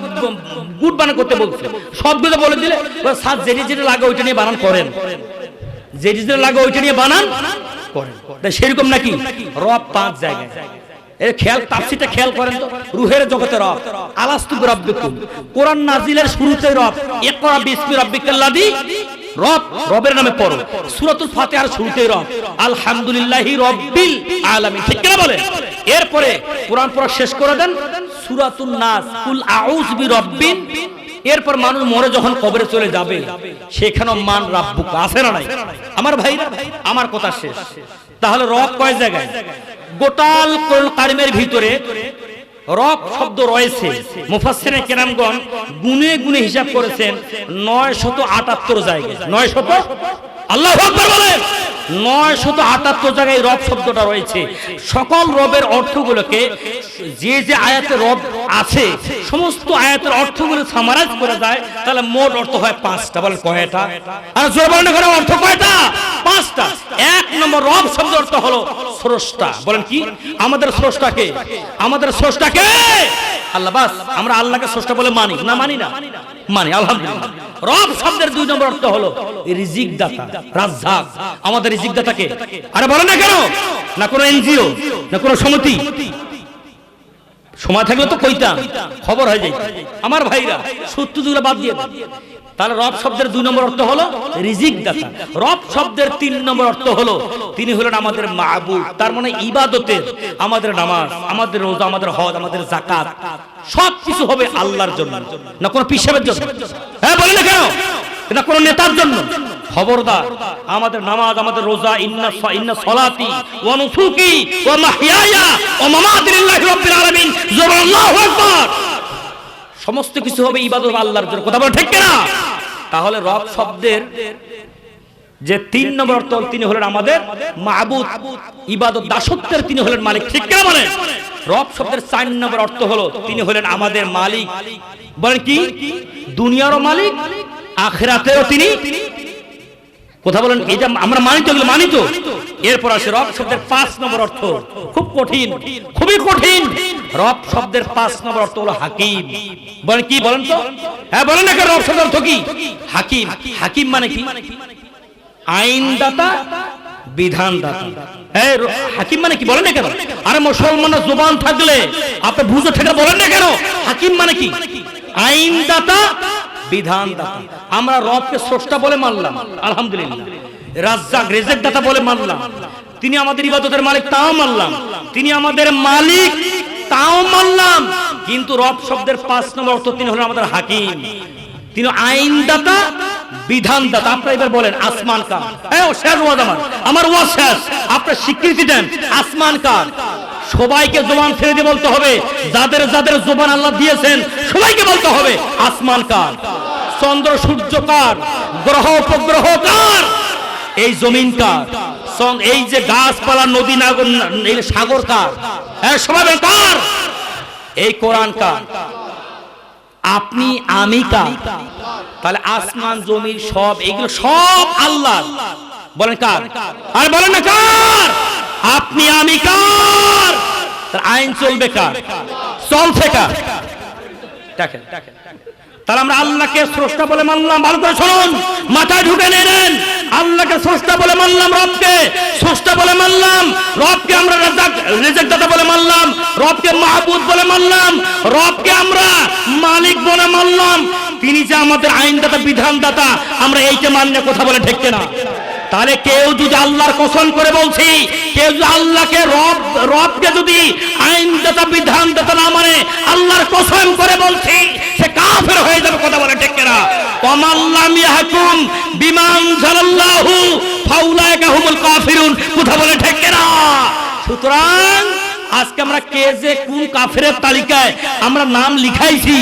গুড বানান করতে বলছে। সবগুলো বলে দিলে স্যার যেটা লাগে ওইটা নিয়ে বানান করেন, যেটা লাগে ওইটা নিয়ে বানান করেন। সেরকম নাকি রব 5 জায়গায়। এর খেয়াল, তাফসীরটা খেয়াল করেন তো। রূহের জগতে রব, আলাস্তু বিরাব্বিকুম। কোরআন নাজিলের শুরুতে রব, ইকরা বিসমি রাব্বিকাল্লাযী, রব, রবের নামে পড়ো। সূরাতুল ফাতিহার শুরুতে রব, আলহামদুলিল্লাহি রাব্বিল আলামিন। ঠিক কি না বলেন? এরপরে কোরআন পড়া শেষ করে দেন, সূরাতুন নাস, কুল আউযু বিরাব্বিন। এরপর মানুষ মরে যখন কবরে চলে যাবে, সেখানেও মান রাব্বুকা আছে না নাই? আমার ভাইরা, আমার কথা শেষ। তাহলে রব কয় জায়গায়? গোটাল কোরআন কারিমের ভিতরে রব শব্দ রয়েছে। মুফাসসিরে কেরামগণ গুনে গুনে হিসাব করেছেন 978 জায়গায়। 900, আল্লাহু আকবার বলেন। 978 জায়গায় রব শব্দটা রয়েছে। সকল রবের অর্থগুলোকে যে যে আয়াতে রব আছে, সমস্ত আয়াতের অর্থগুলো সামারাইজ করা যায়, তাহলে মোট অর্থ হয় 5টা। বলেন কয়টা? আর জোরে বলেন করে অর্থ কয়টা? 5টা। 1 নম্বর রব শব্দের অর্থ হলো স্রষ্টা। বলেন কি? আমাদের স্রষ্টাকে, আমাদের স্রষ্টাকে আল্লাহ, বাস আমরা আল্লাহকে স্রষ্টা বলে মানি না? মানি না? মানি, আলহামদুলিল্লাহ। রব শব্দের 2 নম্বর অর্থ হলো রিজিক দাতা, রাজ্জাক। আমাদের রিজিক দাতাকে আরে বলে না কেন? না কোনো এনজিও, না কোনো সমিতি। সময় থাকলে তো কইতাম, খবর হয়ে যায়। আমার ভাইরা সত্যগুলো বাদ দিয়ে দেন। তাহলে রব শব্দের 2 নম্বর অর্থ হলো রিজিক দাতা। রব শব্দের 3 নম্বর অর্থ হলো তিনি হলেন আমাদের মাবুদ। তার মানে ইবাদতের, আমাদের নামাজ, আমাদের রোজা, আমাদের হজ, আমাদের যাকাত সবকিছু হবে আল্লাহর জন্য, না কোনো পিসাবের জন্য। হ্যাঁ বলে না কেন? না কোনো নেতার জন্য। খবরদার, আমাদের নামাজ, আমাদের রোজা, ইন্না সলাতি ওয়া নুসুকি ওয়া মাহইয়ায়া ওয়া মামাতি লিল্লাহি রাব্বিল আলামিন, আল্লাহু আকবার। সমস্ত কিছু হবে ইবাদত আল্লাহর জন্য। কথা বলে ঠিক কিনা? তাহলে রব শব্দের যে 3 নম্বর অর্থ, তিনি হলেন আমাদের মাবুদ, ইবাদত দাসত্বের তিনি হলেন মালিক। ঠিক কিনা বলেন? রব শব্দের 4 নম্বর অর্থ হলো তিনি হলেন আমাদের মালিক। বলেন কি? দুনিয়ারও মালিক, আখিরাতেরও তিনি। কথা বলেন, এটা আমরা মানি তো? এগুলো মানি তো? এরপর আসে রব শব্দের 5 নম্বর অর্থ, খুব কঠিন, খুবই কঠিন। রব শব্দের 5 নম্বর অর্থ হলো হাকিম। বলেন কি? বলেন তো। হ্যাঁ বলেন না কেন? রব শব্দের অর্থ কি? হাকিম। হাকিম মানে কি? আইনদাতা, বিধানদাতা। হ্যাঁ, হাকিম মানে কি? বলেন না কেন? আরে মুসলমানের জবান থাকলে আপনি বুঝে থেকে বলেন না কেন? হাকিম মানে কি? আইনদাতা, বিধানদাতা। আমরা রবকে স্রষ্টা বলে মানলাম, আলহামদুলিল্লাহ। রাজ্জাক, রিজিক দাতা বলে মানলাম। তিনি আমাদের ইবাদতের মালিক, তাও মানলাম। তিনি আমাদের মালিক, তাও মানলাম। কিন্তু রব শব্দের 5 নম্বর অর্থ তিনি হলেন আমাদের হাকিম। তিনি আইনদাতা, বিধানদাতা। আপনারা এবার বলেন আসমান কার? হ্যাঁ, শেষ ওয়াজ আমার ওয়াজ শেষ। আপনারা স্বীকৃতি দেন, আসমান কার? সবাইকে জবান ছেড়ে দিয়ে বলতে হবে। যাদের যাদের জবান আল্লাহ দিয়েছেন সবাইকে বলতে হবে আসমান কার? চন্দ্র সূর্য কার? গ্রহ উপগ্রহ কার? এই জমিন কার? এই যে গাছপালা, নদী, নাগর, এই সাগর কার? হ্যাঁ, সবাই কার? এই কোরআন কার? আপনি আমি কার? তাহলে আসমান, জমিন সব এগুলো সব আল্লাহ। বলেন কার? আর বলেন না কার? আপনি আমি কার? আইন চলবে কার? চলছে কার? দেখেন, তাহলে আমরা আল্লাহকে স্রষ্টা বলে মানলাম। ভালো করে শুনুন, মাথায় ঢুকে নেন। আল্লাহকে স্রষ্টা বলে মানলাম, রবকে স্রষ্টা বলে মানলাম, রবকে আমরা রিজিক দাতা বলে মানলাম, রবকে মাহবুদ বলে মানলাম, রবকে আমরা মালিক বলে মানলাম। তিনি যে আমাদের আইনদাতা, বিধানদাতা, আমরা এইটা মানলে কথা বলে ঠিক কিনা? তাহলে কেউ যদি আল্লাহর কসম করে বলছি, কেউ যদি আল্লাহকে রবকে যদি আইনদাতা, বিধানদাতা না মানে, আল্লাহর কসম করে বলছি, সে কাফের হয়ে যাবে। কথা বলে ঠিক কিনা? ওয়ামাল্লাম ইয়াহকুম বিমা আনজালাল্লাহু ফাউলাইকা হুমুল কাফিরুন। কথা বলে ঠিক কিনা? সুতরাং আজকে আমরা কে যে কোন কাফেরের তালিকায় আমরা নাম লিখাইছি,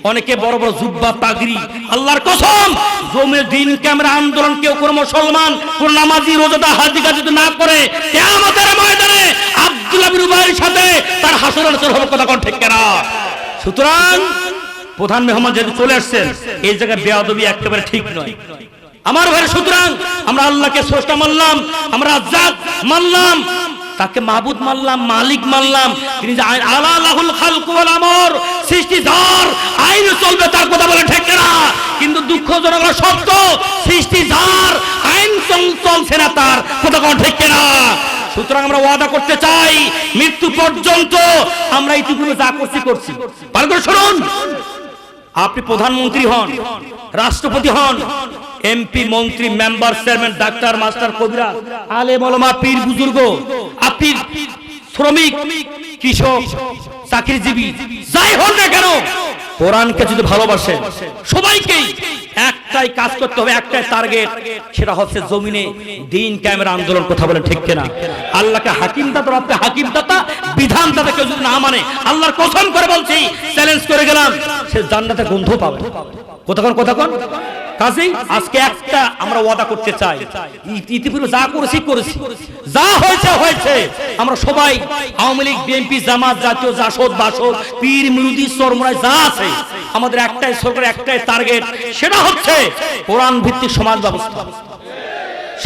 অনেকে বড় বড় জুব্বা, পাগড়ি, আল্লাহর কসম জমির দিনকে আমরা আন্দোলন, কেউ কোন মুসলমান, কোন নামাজি, রোজাদার, হাজি গাজি না করে কিয়ামতের ময়দানে আব্দুল্লাহ বিন উবাইয়ের সাথে তার হাসর নাসর হবে। কথা কোন ঠিক কিনা? সুতরাং প্রধান মেহমান যেহেতু চলে আসছেন, এই জায়গায় বেয়াদবি একেবারে ঠিক নয় আমার ভাই। সুতরাং আমরা আল্লাহকে স্রষ্টা মানলাম, আমরা রাজ্জাক মানলাম, তাকে মাবুদ মানলাম, মালিক মানলাম। তিনি যে আলা লাহুল খালকু ওয়াল আমর, সৃষ্টিধর, আইন চলবে তার। কথা বলে ঠিক না? কিন্তু দুঃখজনক সত্য, সৃষ্টিধর, আইন চলছে না তার। কথা কোন ঠিক না? সুতরাং আমরা ওয়াদা করতে চাই, মৃত্যু পর্যন্ত আমরা এইটুকু যা করছি। ভালো করে শুনুন, আপনি প্রধানমন্ত্রী হন, রাষ্ট্রপতি হন, এমপি, মন্ত্রী, মেম্বার, চেয়ারম্যান, ডাক্তার, মাস্টার, কবিরা, আলেম ওলামা, পীর বুজুর্গ, আপনি শ্রমিক, কৃষক, চাকরিজীবী, যাই হন না কেন, কোরআনকে যদি ভালোবাসেন, সবাইকেই একটাই কাজ করতে হবে, একটাই টার্গেট, সেটা হচ্ছে জমিনে দিন কায়েমের আন্দোলন। কথা বলে ঠিক কিনা? আল্লাহকে হাকিম দাতা, রবকে হাকিম দাতা, বিধান দাতা কেউ যদি না মানে, আল্লাহর কসম করে বলছি, চ্যালেঞ্জ করে গেলাম, সে জান্নাতের গন্ধ পাবে। কথা কোন কাজেই আজকে একটা আমরা ওয়াদা করতে চাই, ইতিপূর্বে যা করেছি, যা হয়েছে, আমরা সবাই আওয়ামী লীগ, বিএনপি, জামাত, জাতীয়, জাসদ, বাসদ, পীর, মুরিদি, চরমরাই যা আছে, আমাদের একটাই সরকার, একটাই টার্গেট, সেটা হচ্ছে কোরআন ভিত্তিক সমাজ ব্যবস্থা।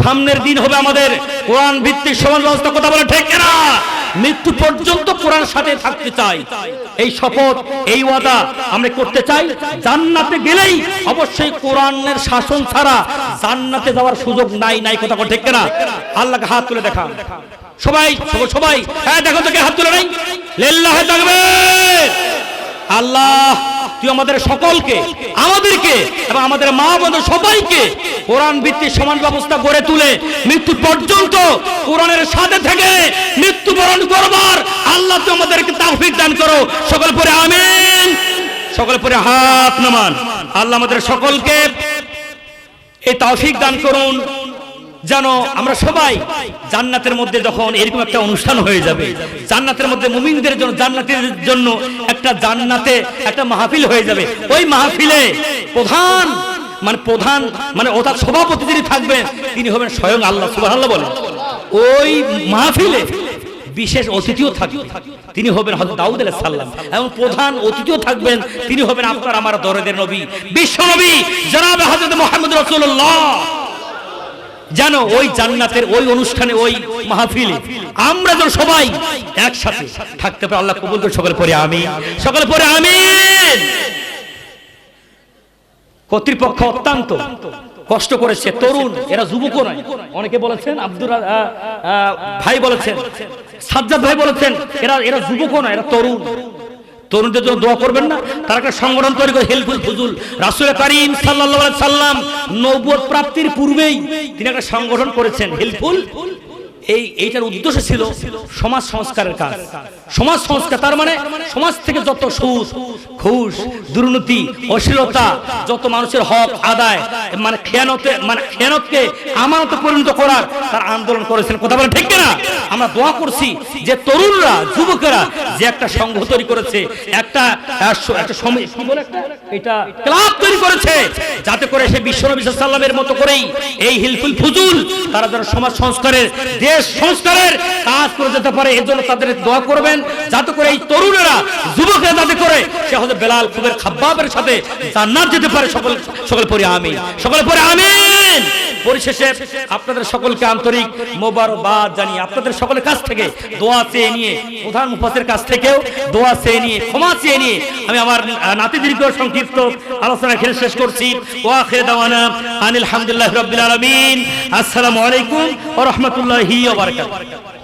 সামনের দিন হবে আমাদের কোরআন ভিত্তিক সমাজ ব্যবস্থা। কথা বলে ঠিক কিনা? মৃত্যু পর্যন্ত কোরআনের সাথে থাকতে চাই। এই শপথ, এই ওয়াদা আমরা করতে চাই। জান্নাতে গেলেই অবশ্যই কোরআনের শাসন ছাড়া জান্নাতে যাওয়ার সুযোগ নাই। নাই কথা ঠিক কিনা? আল্লাহকে হাত তুলে দেখা সবাই, সবাই হ্যাঁ দেখো তো কে হাত তুলে নাই? লিল্লাহি তাকবীর। আল্লাহ তুই আমাদের সকলকে, আমাদেরকে এবং আমাদের মা বোনদের সবাইকে কোরআন ভিত্তিক সমান ব্যবস্থা গড়ে তুলে মৃত্যু পর্যন্ত কোরআনের সাথে থেকে মৃত্যুবরণ করবার আল্লাহ তুই আমাদেরকে তৌফিক দান করো। সকল পরে আমিন। সকল পরে হাত নামান। আল্লাহ আমাদের সকলকে এই তৌফিক দান করুন যেন আমরা সবাই জান্নাতের মধ্যে যখন এরকম একটা অনুষ্ঠান হয়ে যাবে, জান্নাতের মধ্যে মুমিনদের জন্য, জান্নাতের জন্য একটা জান্নাতে একটা মাহফিল হয়ে যাবে। ওই মাহফিলে প্রধান মানে অর্থাৎ সভাপতি যিনি থাকবেন তিনি হবেন স্বয়ং আল্লাহ। সুবহানাল্লাহ বলেন। ওই মাহফিলে বিশেষ অতিথিও থাকবেন, তিনি হবেন হযরত দাউদ আলাইহিস সালাম, এবং প্রধান অতিথিও থাকবেন তিনি হবেন আপনার আমার দরদের নবী, বিশ্ব নবী জনাবে হযরত মুহাম্মদ রাসূলুল্লাহ। যেন ওই জান্নাতের ওই অনুষ্ঠানে, ওই মাহফিলে আমরা যেন সবাই একসাথে থাকতে পারি। আল্লাহ কবুল করে। সকলে পড়ে আমিন। সকলে পড়ে আমিন। কর্তৃপক্ষ অত্যন্ত কষ্ট করেছে। তরুণ, এরা যুবকও নয়। অনেকে বলেছেন, আব্দুর ভাই বলেছেন, সাজ্জাদ ভাই বলেছেন এরা যুবকও নয়, এরা তরুণ। তরুণদের জন্য দোয়া করবেন না? তারা একটা সংগঠন তৈরি করে হিলফুল ফুজুল। রাসূল করিম সাল্লাল্লাহু আলাইহি সাল্লাম নবুয়ত প্রাপ্তির পূর্বেই তিনি একটা সংগঠন করেছেন হিলফুল। এইটার উদ্দেশ্য ছিল সমাজ সংস্কারের কাজ। সমাজ সংস্কার তার মানে সমাজ থেকে যত সুদ, ঘুষ, দুর্নীতি, অশ্লীলতা, যত মানুষের হক আদায়, মানে খেয়ানতকে আমানতে পরিণত করার তার আন্দোলন করেছেন। কথা বলেন ঠিক কিনা? আমরা দোয়া করছি যে তরুণরা, যুবকেরা যে একটা সংঘ তৈরি করেছে, একটা ক্লাব তৈরি করেছে, যাতে করে সে বিশ্বনবী সাল্লাল্লাহু আলাইহি ওয়াসাল্লামের মতো করেই এই হিলফুল ফুজুল তারা যেন সমাজ সংস্কারের, দেশ সংস্কারের কাজ করে যেতে পারে। এর জন্য তাদের দোয়া করবেন যাতে করে এই তরুণেরা, যুবকেরা যাতে করে সে হযরত বেলাল, খুবের খাব্বাবের সাথে জান্নাত যেতে পারে। সকল পড়ে আমিন। সকল পড়ে আমিন। পরিশেষে আপনাদের সকলকে আন্তরিক মোবারকবাদ জানিয়ে আপনাদের সকলের কাছ থেকে দোয়া চেয়ে নিয়ে, প্রধান মুফাসসিরের কাছ থেকেও দোয়া চেয়ে নিয়ে, ক্ষমা চেয়ে নিয়ে আমি আমার নাতি দীর্ঘ সংক্ষিপ্ত আলোচনা এখানে শেষ করছি। ওয়া আখিরু দাওয়ানা আনিল হামদুলিল্লাহি রাব্বিল আলামিন। আসসালামু আলাইকুম ওয়া রাহমাতুল্লাহি ওয়া বারাকাতুহু।